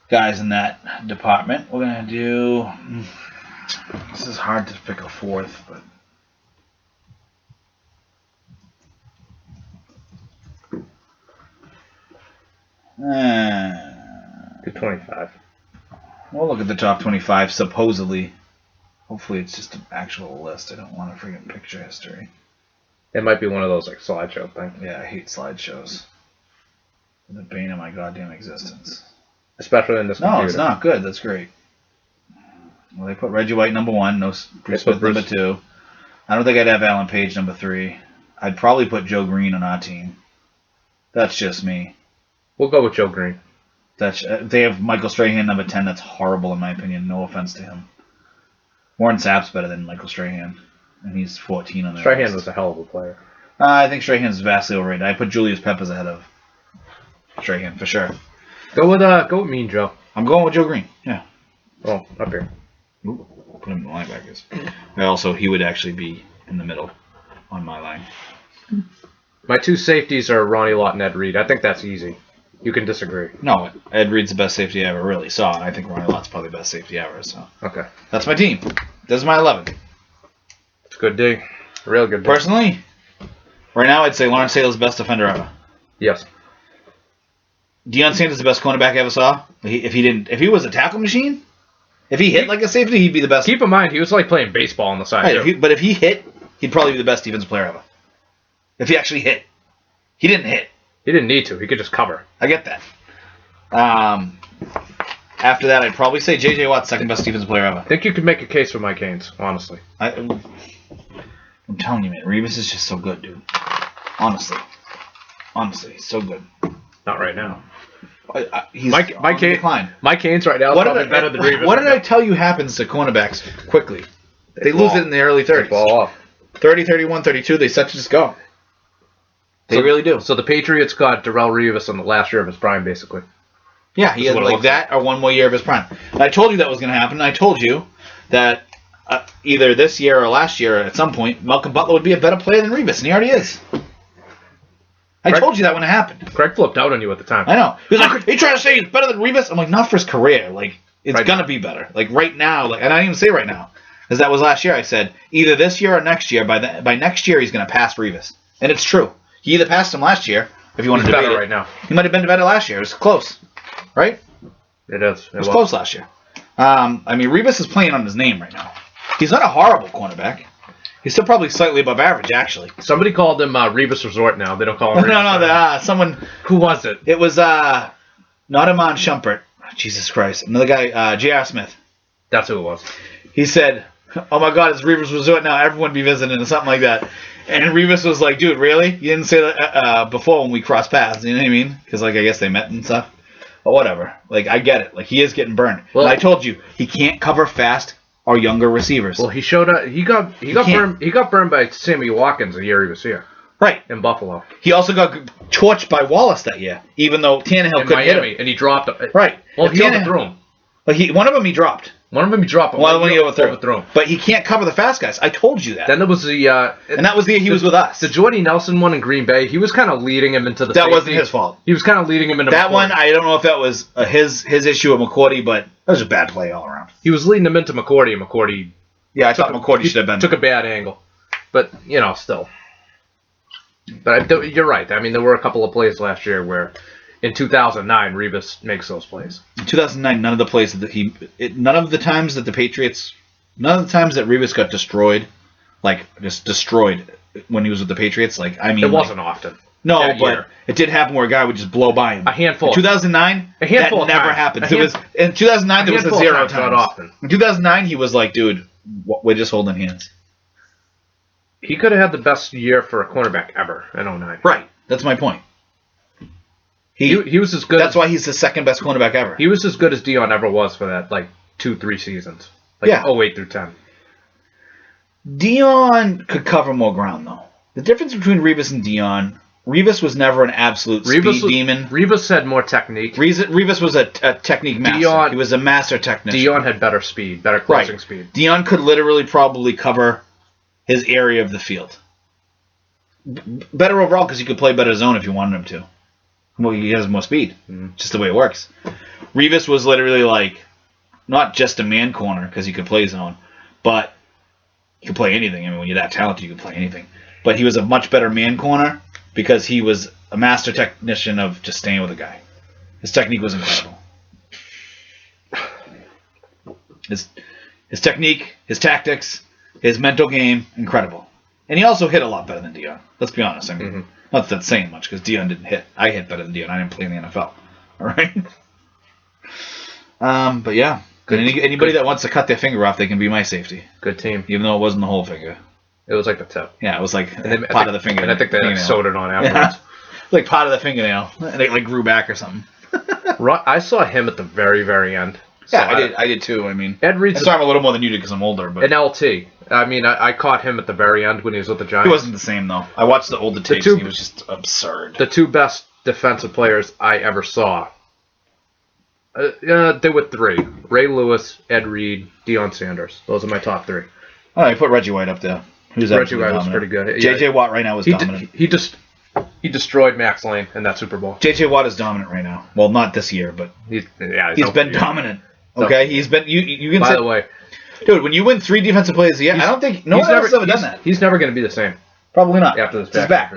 guys in that department. We're going to do... This is hard to pick a 4th, but... Do 25. We'll look at the top 25, supposedly. Hopefully it's just an actual list. I don't want a freaking picture history. It might be one of those like slideshow things. Yeah, I hate slideshows. The bane of my goddamn existence. Especially in this computer. No, it's not good. That's great. Well, they put Reggie White number 1, no Bruce Smith number 2. I don't think I'd have Alan Page number 3. I'd probably put Joe Green on our team. That's just me. We'll go with Joe Green. They have Michael Strahan number 10. That's horrible in my opinion. No offense to him. Warren Sapp's better than Michael Strahan, and he's 14 on there. Strahan was a hell of a player. I think Strahan's vastly overrated. I put Julius Peppers ahead of Strahan for sure. Go with Mean Joe. I'm going with Joe Green. Yeah. Oh, up here. Ooh, put him in the linebackers. Also, he would actually be in the middle on my line. My 2 safeties are Ronnie Lott and Ed Reed. I think that's easy. You can disagree. No, Ed Reed's the best safety I ever really saw, and I think Ronnie Lott's probably the best safety ever. So Okay. that's my team. This is my 11. It's a good day. A real good day. Personally, right now I'd say Lawrence Taylor's the best defender ever. Yes. Deion Sanders the best cornerback I ever saw. If he was a tackle machine, if he hit like a safety, he'd be the best. Keep in mind, he was like playing baseball on the side. Right, but if he hit, he'd probably be the best defensive player ever. If he actually hit. He didn't hit. He didn't need to. He could just cover. I get that. After that, I'd probably say J.J. Watt's second best defensive player ever. I think you could make a case for Mike Haynes, honestly. I'm telling you, man. Revis is just so good, dude. Honestly, he's so good. Not right now. He's Mike decline. Mike Haynes right now is probably better than Revis. What did I tell you happens to cornerbacks quickly? They lose it in the early 30s. They fall off. 30, 31, 32, they such just go. They really do. So the Patriots got Darrelle Revis on the last year of his prime, basically. Yeah, he had like that or one more year of his prime. And I told you that was going to happen. And I told you that either this year or last year at some point, Malcolm Butler would be a better player than Revis, and he already is. I told you that when it happened. Craig flipped out on you at the time. I know. He was like, "Are you trying to say he's better than Revis?" I'm like, not for his career. Like, it's going to be better. Like, right now. Like, and I didn't even say right now. Because that was last year. I said, either this year or next year. By next year, he's going to pass Revis. And it's true. He either passed him last year, if you want to debate better it. right now. He might have been better last year. It was close. Right? It is. It was close last year. Revis is playing on his name right now. He's not a horrible cornerback. He's still probably slightly above average, actually. Somebody called him Revis Resort now. They don't call him Revis. No, someone... Who was it? It was not Amon Shumpert. Jesus Christ. Another guy, J.R. Smith. That's who it was. He said, "Oh my God, it's Revis Resort now. Everyone be visiting," or something like that. And Revis was like, "Dude, really? You didn't say that before when we crossed paths." You know what I mean? Because I guess they met and stuff. But whatever. Like, I get it. Like, he is getting burned. Well, and I told you, he can't cover fast or younger receivers. Well, he showed up. He got burned. He got burned by Sammy Watkins the year he was here. Right. In Buffalo. He also got torched by Wallace that year, even though Tannehill couldn't hit him. And he dropped him. Right. Well, he overthrew him. Like one of them he dropped. One of them he dropped. One of them he overthrew. But he can't cover the fast guys. I told you that. Then there was the... and that was the year he was with us. The Jordy Nelson one in Green Bay, he was kind of leading him into the That wasn't his fault. He was kind of leading him into that McCourty. one, I don't know if that was his issue of McCourty, but that was a bad play all around. He was leading him into McCourty, and McCourty... Yeah, I thought McCourty should have been... Took a bad angle. But, still... But you're right. I mean, there were a couple of plays last year where, in 2009, Revis makes those plays. In 2009, none of the times that Revis got destroyed, like just destroyed when he was with the Patriots. Like, I mean, it wasn't often. No, but it did happen where a guy would just blow by him. A handful. In 2009, that never happened. In 2009, there was a 0 times. Not often. In 2009, he was like, "Dude, we're just holding hands." He could have had the best year for a cornerback ever in 2009. Right. That's my point. He was as good. That's why he's the second best cornerback ever. He was as good as Deion ever was for that, 2-3 seasons. 08 through 10. Deion could cover more ground, though. The difference between Revis and Deion, Revis was never an absolute speed demon. Revis had more technique. Revis was a technique master. He was a master technician. Deion had better speed, better closing speed. Deion could literally probably cover his area of the field. Better overall because he could play better zone if you wanted him to. Well, he has more speed. Just the way it works. Revis was literally not just a man corner because he could play zone, but he could play anything. I mean, when you're that talented, you can play anything. But he was a much better man corner because he was a master technician of just staying with a guy. His technique was incredible. His technique, his tactics, his mental game, incredible. And he also hit a lot better than Deion. Let's be honest. I mean, Not that that's saying much, because Dion didn't hit. I hit better than Dion. I didn't play in the NFL. All right? But yeah. Anybody that wants to cut their finger off, they can be my safety. Good team. Even though it wasn't the whole finger. It was like the tip. Yeah, it was like part of the finger. And I think they sewed it on afterwards. Yeah. Like part of the fingernail. And it like grew back or something. I saw him at the very, very end. So yeah, I did too. I mean, Ed Reed's I saw him a little more than you did because I'm older. But an LT. I mean, I caught him at the very end when he was with the Giants. He wasn't the same, though. I watched the older tapes, and he was just absurd. The two best defensive players I ever saw. There were three. Ray Lewis, Ed Reed, Deion Sanders. Those are my top three. Oh, I put Reggie White up there. Reggie White was pretty good. J.J. Watt right now is dominant. He destroyed Max Lane in that Super Bowl. J.J. Watt is dominant right now. Well, not this year, but he's been dominant. Okay, he's been. You can. By the way, dude, when you win 3 defensive players a year, I don't think no one else has ever done that. He's never going to be the same. Probably not. After this back.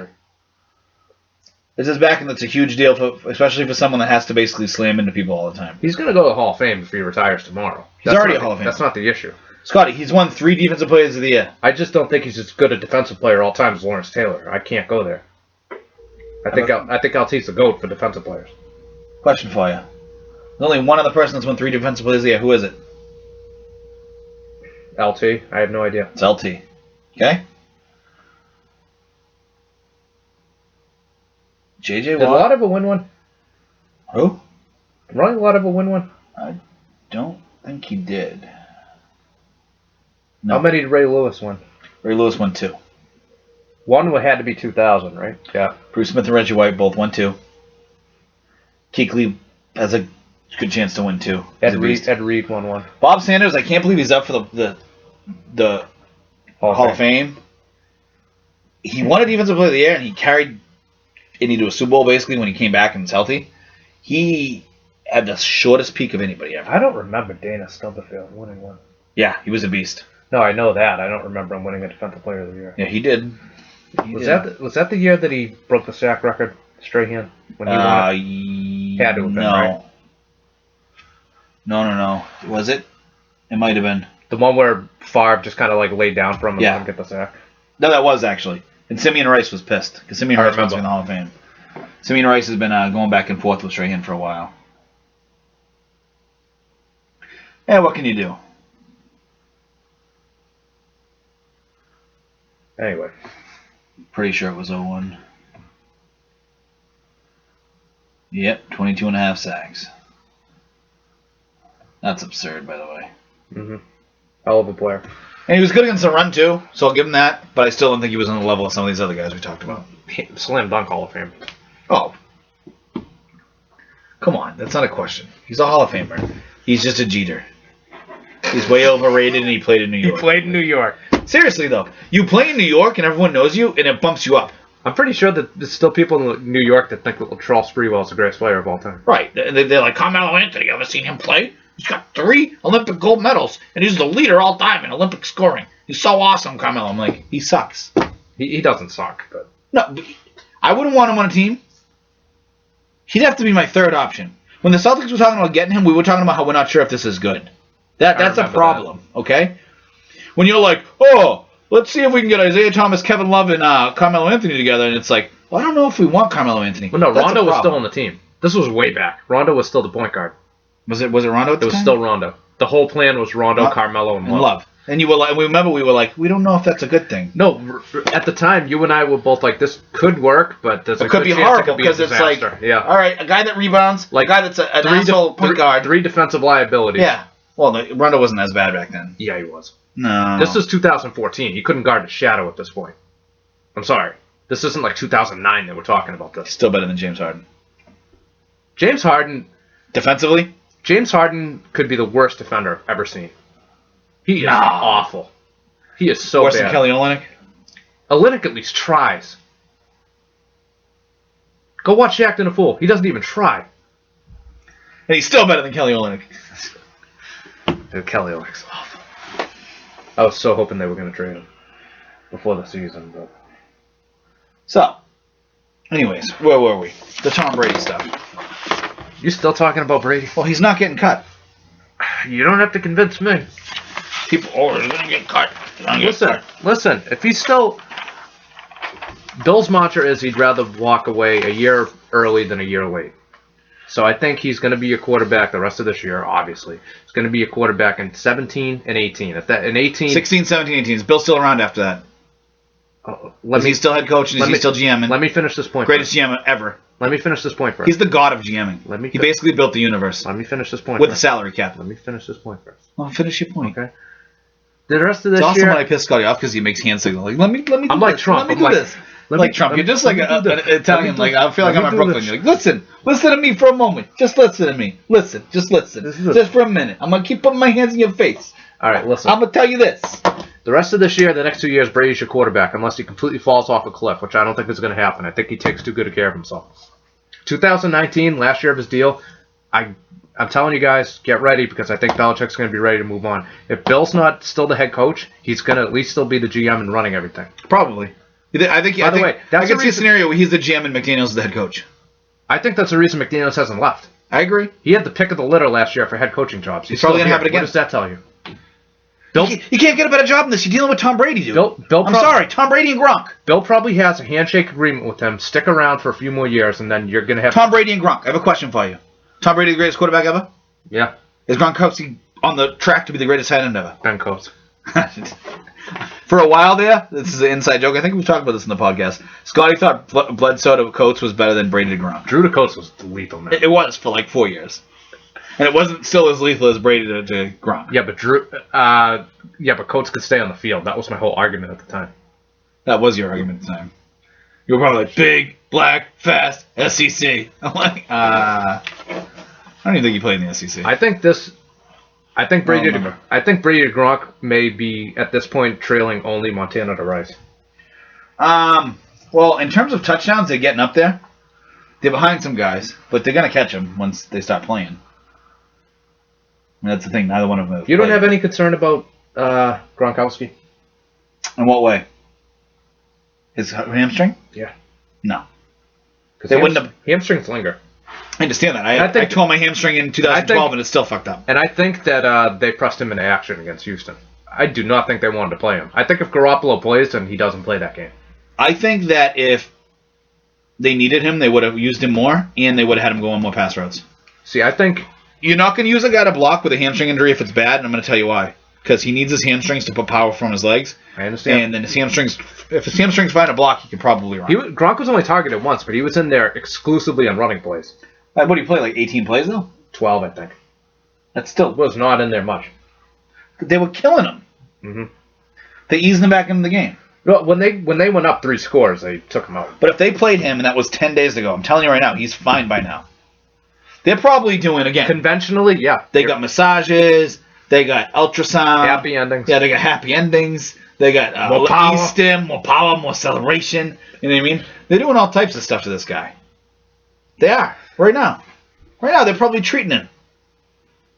This is back, and that's a huge deal, especially for someone that has to basically slam into people all the time. He's going to go to the Hall of Fame if he retires tomorrow. He's already a Hall of Fame. That's not the issue. Scotty, he's won 3 defensive players of the year. I just don't think he's as good a defensive player all time as Lawrence Taylor. I can't go there. I think LT's the GOAT for defensive players. Question for you. There's only one other person that's won 3 defensive players of the year. Who is it? LT? I have no idea. It's LT. Okay? J.J. Watt. Did Lauderdale win one? Who? Ronnie Lauderdale win one? I don't think he did. No. How many did Ray Lewis win? Ray Lewis won 2. One had to be 2000, right? Yeah. Bruce Smith and Reggie White both won 2. Kuechly has a good chance to win 2. Ed Reed won 1. Bob Sanders, I can't believe he's up for the Hall of Fame. He won a defensive player of the year, and he carried Indy to a Super Bowl basically when he came back and was healthy. He had the shortest peak of anybody ever. I don't remember Dana Stumpferfield winning one. Yeah, he was a beast. No, I know that. I don't remember him winning a defensive player of the year. Yeah, he did. Was that the year that he broke the sack record, Strahan? When he won it? Had to have been, right? No. Was it? It might have been. The one where Favre just kind of like laid down for him and let him get the sack? No, that was actually. And Simeon Rice was pissed because Simeon Rice wants to be in the Hall of Fame. Simeon Rice has been going back and forth with Strahan for a while. Yeah, what can you do? Anyway. Pretty sure it was 0-1. Yep, 22.5 sacks. That's absurd, by the way. Mm-hmm. Hell of a player. And he was good against the run, too, so I'll give him that. But I still don't think he was on the level of some of these other guys we talked about. Slam dunk Hall of Fame. Oh. Come on, that's not a question. He's a Hall of Famer. He's just a Jeter. He's way overrated, and he played in New York. He played in New York. Seriously, though. You play in New York, and everyone knows you, and it bumps you up. I'm pretty sure that there's still people in New York that think that Charles Sprewell is the greatest player of all time. Right. They're like, Carmelo Anthony, you ever seen him play? He's got 3 Olympic gold medals, and he's the leader all time in Olympic scoring. He's so awesome, Carmelo. I'm like, he sucks. He doesn't suck, but... No, I wouldn't want him on a team. He'd have to be my third option. When the Celtics were talking about getting him, we were talking about how we're not sure if this is good. That's a problem, okay? When you're like, oh, let's see if we can get Isaiah Thomas, Kevin Love, and Carmelo Anthony together, and it's like, well, I don't know if we want Carmelo Anthony. Well, no, Rondo was still on the team. This was way back. Rondo was still the point guard. Was it Rondo at the time? It was still Rondo. The whole plan was Rondo, Carmelo, and Love. And you were like, we were like, we don't know if that's a good thing. No, at the time, you and I were both like, this could work, but there's it could be horrible because it's like, all right, a guy that rebounds, like a guy that's an asshole point guard, 3 defensive liabilities. Yeah. Well, Rondo wasn't as bad back then. Yeah, he was. No. This is 2014. He couldn't guard a shadow at this point. I'm sorry. This isn't like 2009 that we're talking about this. Still better than James Harden. James Harden, defensively, James Harden could be the worst defender I've ever seen. He is awful. He is so worse bad. Than Kelly Olynyk? Olynyk at least tries. Go watch Shaqtin' a Fool. He doesn't even try. And he's still better than Kelly Olynyk. Dude, Kelly Olynyk's awful. I was so hoping they were going to trade him before the season, but... So, anyways, where were we? The Tom Brady stuff. You still talking about Brady? Well, he's not getting cut. You don't have to convince me. People, he's going to get cut. Listen, if he's still... Bill's mantra is he'd rather walk away a year early than a year late. So I think he's going to be a quarterback the rest of this year, obviously. He's going to be a quarterback in 17 and 18. In 18... 16, 17, 18. Is Bill still around after that? Is he still head coach and is he still GMing? Let me finish this point Greatest GM ever. Let me finish this point first. He's the god of GMing. He basically built the universe. Let me finish this point with first. the salary cap. Let me finish this point first. Well, finish your point. Okay. The rest of this it's awesome year... when I piss Scotty off because he makes hand signals. Like, let me do I'm like this. Trump. Let me do this. Like Trump. You're just like an Italian. Like, I feel like I'm in Brooklyn. You're like, listen to me for a moment. Just listen to me. Just listen. Just for a minute. I'm going to keep putting my hands in your face. All right, listen. I'm going to tell you this. The rest of this year, the next 2 years, Brady's your quarterback, unless he completely falls off a cliff, which I don't think is going to happen. I think he takes too good a care of himself. 2019, last year of his deal, I'm telling you guys, get ready because I think Belichick's going to be ready to move on. If Bill's not still the head coach, he's going to at least still be the GM and running everything. Probably. I think. By the way, I can see a scenario where he's the GM and McDaniel's the head coach. I think that's the reason McDaniel's hasn't left. I agree. He had the pick of the litter last year for head coaching jobs. He's probably going to have it again. What does that tell you? You can't get a better job than this. You're dealing with Tom Brady, dude. I'm sorry, Tom Brady and Gronk. Bill probably has a handshake agreement with him. Stick around for a few more years, and then you're going to have... Tom Brady and Gronk. I have a question for you. Tom Brady the greatest quarterback ever? Yeah. Is Gronkowski on the track to be the greatest tight end ever? Ben Coates. For a while there, this is an inside joke. I think we've talked about this in the podcast. Scotty thought Bledsoe to Coates was better than Brady to Gronk. Drew to Coates was lethal, man. It was for like 4 years. And it wasn't still as lethal as Brady to Gronk. Yeah, but Coates could stay on the field. That was my whole argument at the time. That was your argument at the time. You were probably like, big, black, fast, SEC. I'm like, I don't even think he played in the SEC. I think Brady to Gronk may be at this point trailing only Montana to Rice. Well, in terms of touchdowns, they're getting up there. They're behind some guys, but they're gonna catch them once they start playing. And that's the thing. Neither one of them. You don't have any concern about Gronkowski? In what way? His hamstring? Yeah. No. Because they wouldn't have hamstrings linger. I understand that. I tore my hamstring in 2012 and it's still fucked up. And I think that they pressed him into action against Houston. I do not think they wanted to play him. I think if Garoppolo plays, then he doesn't play that game. I think that if they needed him, they would have used him more, and they would have had him go on more pass routes. See, I think... You're not going to use a guy to block with a hamstring injury if it's bad, and I'm going to tell you why. Because he needs his hamstrings to put power from his legs. I understand. And then if his hamstrings find a block, he can probably run. Gronk was only targeted once, but he was in there exclusively on running plays. What did he play, like 18 plays, though? 12, I think. That still was not in there much. They were killing him. Mm-hmm. They eased him back into the game. Well, when they went up 3 scores, they took him out. But if they played him, and that was 10 days ago, I'm telling you right now, he's fine by now. They're probably doing, again... Conventionally, yeah. They got massages. They got ultrasound. Happy endings. Yeah, they got happy endings. They got more power. Eastim, more power, more celebration. You know what I mean? They're doing all types of stuff to this guy. They are. Right now. Right now, they're probably treating him.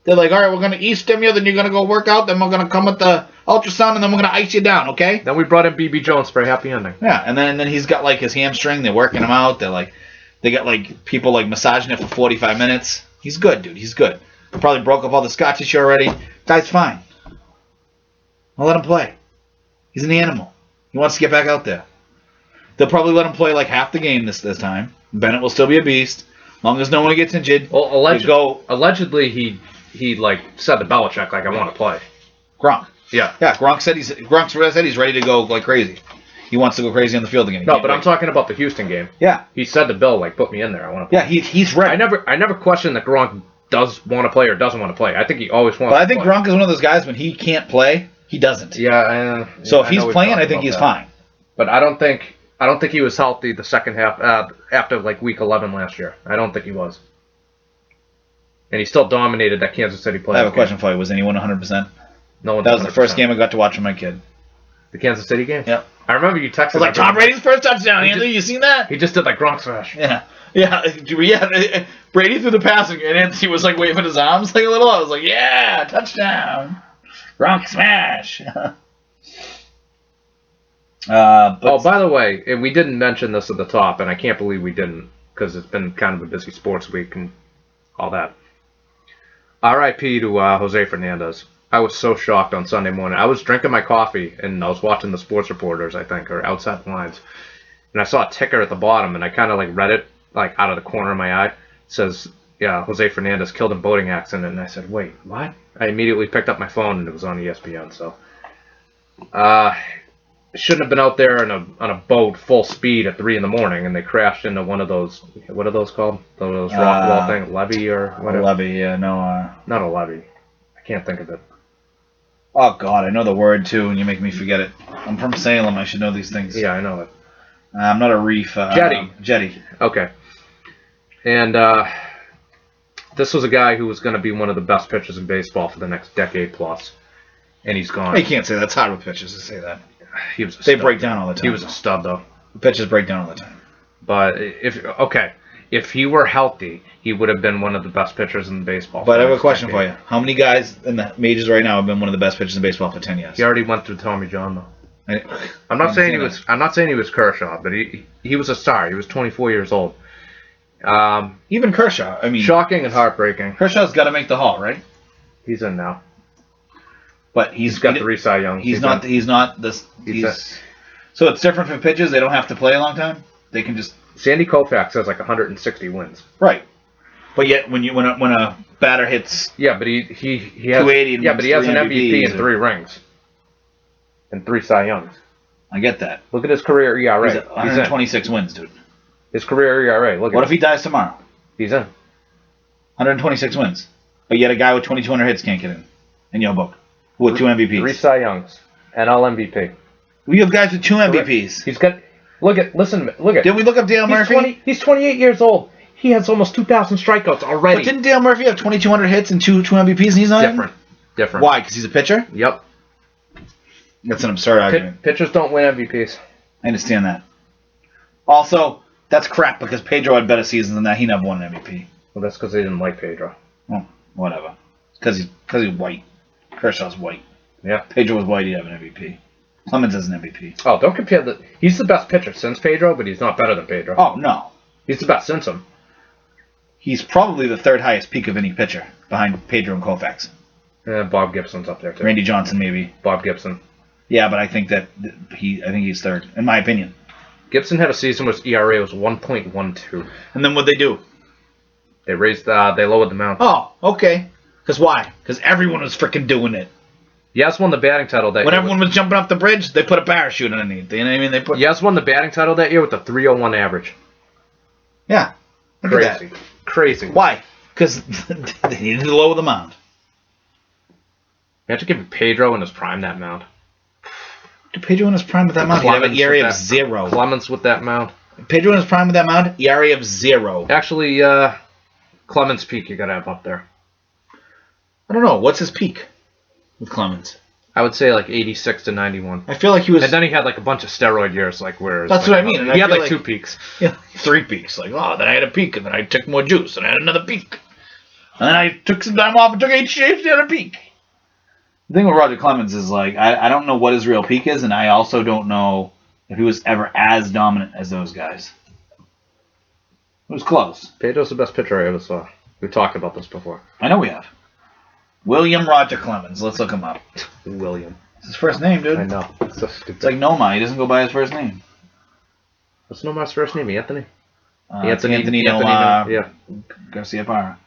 They're like, all right, we're going to Eastim you, then you're going to go work out, then we're going to come with the ultrasound, and then we're going to ice you down, okay? Then we brought in B.B. Jones for a happy ending. Yeah, and then he's got, like, his hamstring. They're working him out. They got, like, people, like, massaging it for 45 minutes. He's good, dude. He's good. Probably broke up all the scar tissue already. Guy's fine. I'll let him play. He's an animal. He wants to get back out there. They'll probably let him play, like, half the game this time. Bennett will still be a beast. As long as no one gets injured. Well, allegedly, he like, said to Belichick, like, I want to play. Gronk. Yeah. Yeah, Gronk said he's ready to go like crazy. He wants to go crazy on the field again. No, but I'm talking about the Houston game. Yeah. He said to Bill, like, put me in there. I want to play. Yeah, he's ready. I never questioned that Gronk does want to play or doesn't want to play. I think he always wants to play. But I think Gronk is one of those guys, when he can't play, he doesn't. Yeah. So if he's playing, I think he's fine. But I don't think he was healthy the second half after, like, week 11 last year. I don't think he was. And he still dominated that Kansas City play. I have a question for you. Was anyone 100%? No one. That was the first game I got to watch with my kid. The Kansas City game? Yep. I remember you texted. I was like, Tom Brady's first touchdown, Anthony. You seen that? He just did like Gronk smash. Yeah. Brady threw the pass, and Anthony was like waving his arms like a little. I was like, yeah, touchdown. Gronk smash. By the way, and we didn't mention this at the top, and I can't believe we didn't, because it's been kind of a busy sports week and all that. R.I.P. to Jose Fernandez. I was so shocked on Sunday morning. I was drinking my coffee, and I was watching the sports reporters, I think, or outside the lines. and I saw a ticker at the bottom, and I kind of like read it like out of the corner of my eye. It says, "Yeah, Jose Fernandez killed in boating accident," and I said, "Wait, what?" I immediately picked up my phone, and it was on ESPN. So, shouldn't have been out there on a boat full speed at 3 a.m, and they crashed into one of those. What are those called? Those rock wall thing, levee or whatever. A levee, yeah, no. Not a levee. I can't think of it. Oh God, I know the word too, and you make me forget it. I'm from Salem. I should know these things. Yeah, I know it. I'm not a reef. Jetty. Jetty. Okay. And this was a guy who was going to be one of the best pitchers in baseball for the next decade plus, and he's gone. You can't say that. It's hard with pitchers to say that. He was. They break down all the time. He was a stud, though. Pitchers break down all the time. But if he were healthy, he would have been one of the best pitchers in baseball. But I have a question for you. How many guys in the majors right now have been one of the best pitchers in baseball for 10 years? He already went through Tommy John, though. I'm not saying he was Kershaw, but he was a star. He was 24 years old. Even Kershaw. I mean, shocking and heartbreaking. Kershaw's got to make the Hall, right? He's in now. But he's got 3 Cy Youngs. He's not this. So it's different for pitchers. They don't have to play a long time. They can just. Sandy Koufax has like 160 wins. Right. But yet when a batter hits. Yeah, but he has 280. Yeah, but he has an MVP and 3 rings. And 3 Cy Youngs. I get that. Look at his career ERA. He's 126 wins, dude. His career ERA. What if he dies tomorrow? He's in. 126 wins. But yet a guy with 2,200 hits can't get in your book. With 2 MVPs. 3 Cy Youngs. NL MVP. We have guys with 2 MVPs. He's got. Look at. Did we look up Dale Murphy? He's 28 years old. He has almost 2,000 strikeouts already. But didn't Dale Murphy have 2,200 hits and two MVPs and he's not Different. Why? Because he's a pitcher? Yep. That's an absurd argument. Pitchers don't win MVPs. I understand that. Also, that's crap because Pedro had better seasons than that. He never won an MVP. Well, that's because they didn't like Pedro. Well, whatever. Because he's white. Kershaw's white. Yeah. Pedro was white. He'd have an MVP. Clemens has an MVP. Oh, don't compare he's the best pitcher since Pedro, but he's not better than Pedro. Oh, no. He's the best since him. He's probably the 3rd highest peak of any pitcher behind Pedro and Koufax. Bob Gibson's up there too. Randy Johnson, maybe. Bob Gibson. Yeah, but I think he's 3rd, in my opinion. Gibson had a season where his ERA was 1.12. And then what'd they do? They lowered the mound. Oh, okay. Because why? Because everyone was freaking doing it. Yaz won the batting title that year. When everyone was jumping off the bridge, they put a parachute underneath. You know what I mean? Yaz won the batting title that year with a 301 average. Yeah. Crazy. Why? Because they needed to lower the mound. You have to give Pedro in his prime that mound. Pedro in his prime with that mound, he'd have an ERA of 0. Clemens with that mound. Pedro in his prime with that mound, ERA of 0. Actually, Clemens' peak you got to have up there. I don't know. What's his peak with Clemens? I would say like 86 to 91. I feel like he was... And then he had like a bunch of steroid years, like where... That's what I mean. He had like 2 peaks. Yeah, 3 peaks. Like, then I had a peak, and then I took more juice, and I had another peak. And then I took some time off and took 8 shapes and had a peak. The thing with Roger Clemens is, like, I don't know what his real peak is, and I also don't know if he was ever as dominant as those guys. It was close. Pedro's the best pitcher I ever saw. We've talked about this before. I know we have. William Roger Clemens. Let's look him up. William. It's his first name, dude. I know. It's so stupid. It's like Noma. He doesn't go by his first name. What's Noma's first name? Anthony? Anthony Noma. Yeah. Garcia Parra.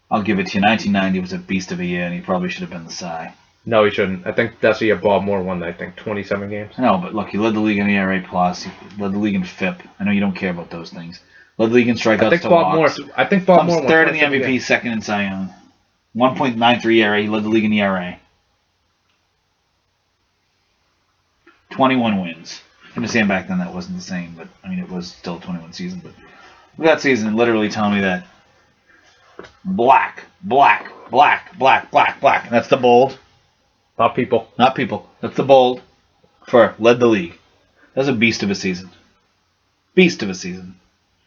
I'll give it to you. 1990 was a beast of a year, and he probably should have been the Cy. No, he shouldn't. I think that's the year Bob Moore won, 27 games. No, but look, he led the league in ERA+. He led the league in FIP. I know you don't care about those things. Led the league in strikeouts I think Bob Moore won 3rd in the MVP, games. 2nd in Cy Young. 1.93 ERA. He led the league in ERA. 21 wins. I understand back then that wasn't the same, but I mean it was still a 21 season. But that season literally telling me that black. And that's the bold. Not people. That's the bold for led the league. That was a beast of a season.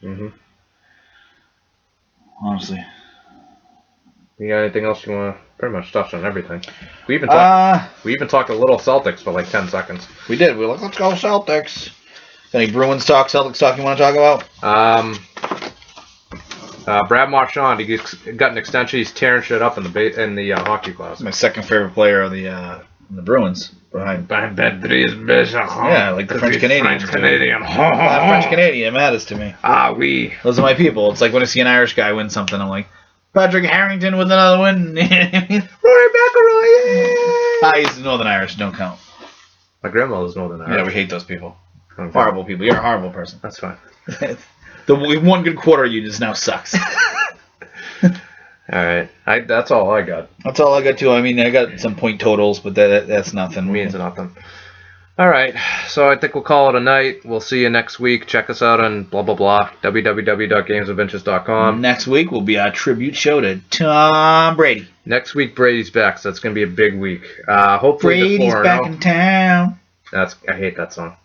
Mm-hmm. Honestly. You got anything else you want to pretty much touch on everything? We even talked a little Celtics for like 10 seconds. We did. We were like, let's go Celtics. Any Bruins talk, Celtics talk you want to talk about? Brad Marchand, he got an extension. He's tearing shit up in the hockey class. My second favorite player of the the Bruins behind. Yeah, like the French Canadians. French Canadian. French Canadian matters to me. Ah, oui. Those are my people. It's like when I see an Irish guy win something, I'm like, Patrick Harrington with another win. Rory McIlroy, yeah! He's Northern Irish, don't count. My grandmother's Northern Irish. Yeah, we hate those people. Okay. Horrible people. You're a horrible person. That's fine. The one good quarter you just now sucks. All right. That's all I got. That's all I got too. I mean, I got some point totals, but that's nothing. Means nothing. All right. So I think we'll call it a night. We'll see you next week. Check us out on blah, blah, blah, www.gamesofvengeance.com. Next week will be our tribute show to Tom Brady. Next week, Brady's back, so that's going to be a big week. Hopefully Brady's back in town. I hate that song.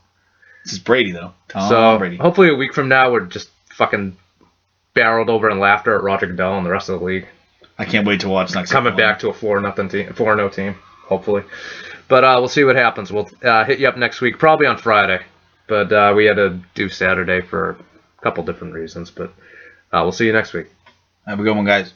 This is Brady, though. Tom Brady. Hopefully a week from now, we're just fucking barreled over in laughter at Roger Goodell and the rest of the league. I can't wait to watch next. Coming back to a 4-0 team, hopefully. But we'll see what happens. We'll hit you up next week, probably on Friday. But we had to do Saturday for a couple different reasons. But we'll see you next week. Have a good one, guys.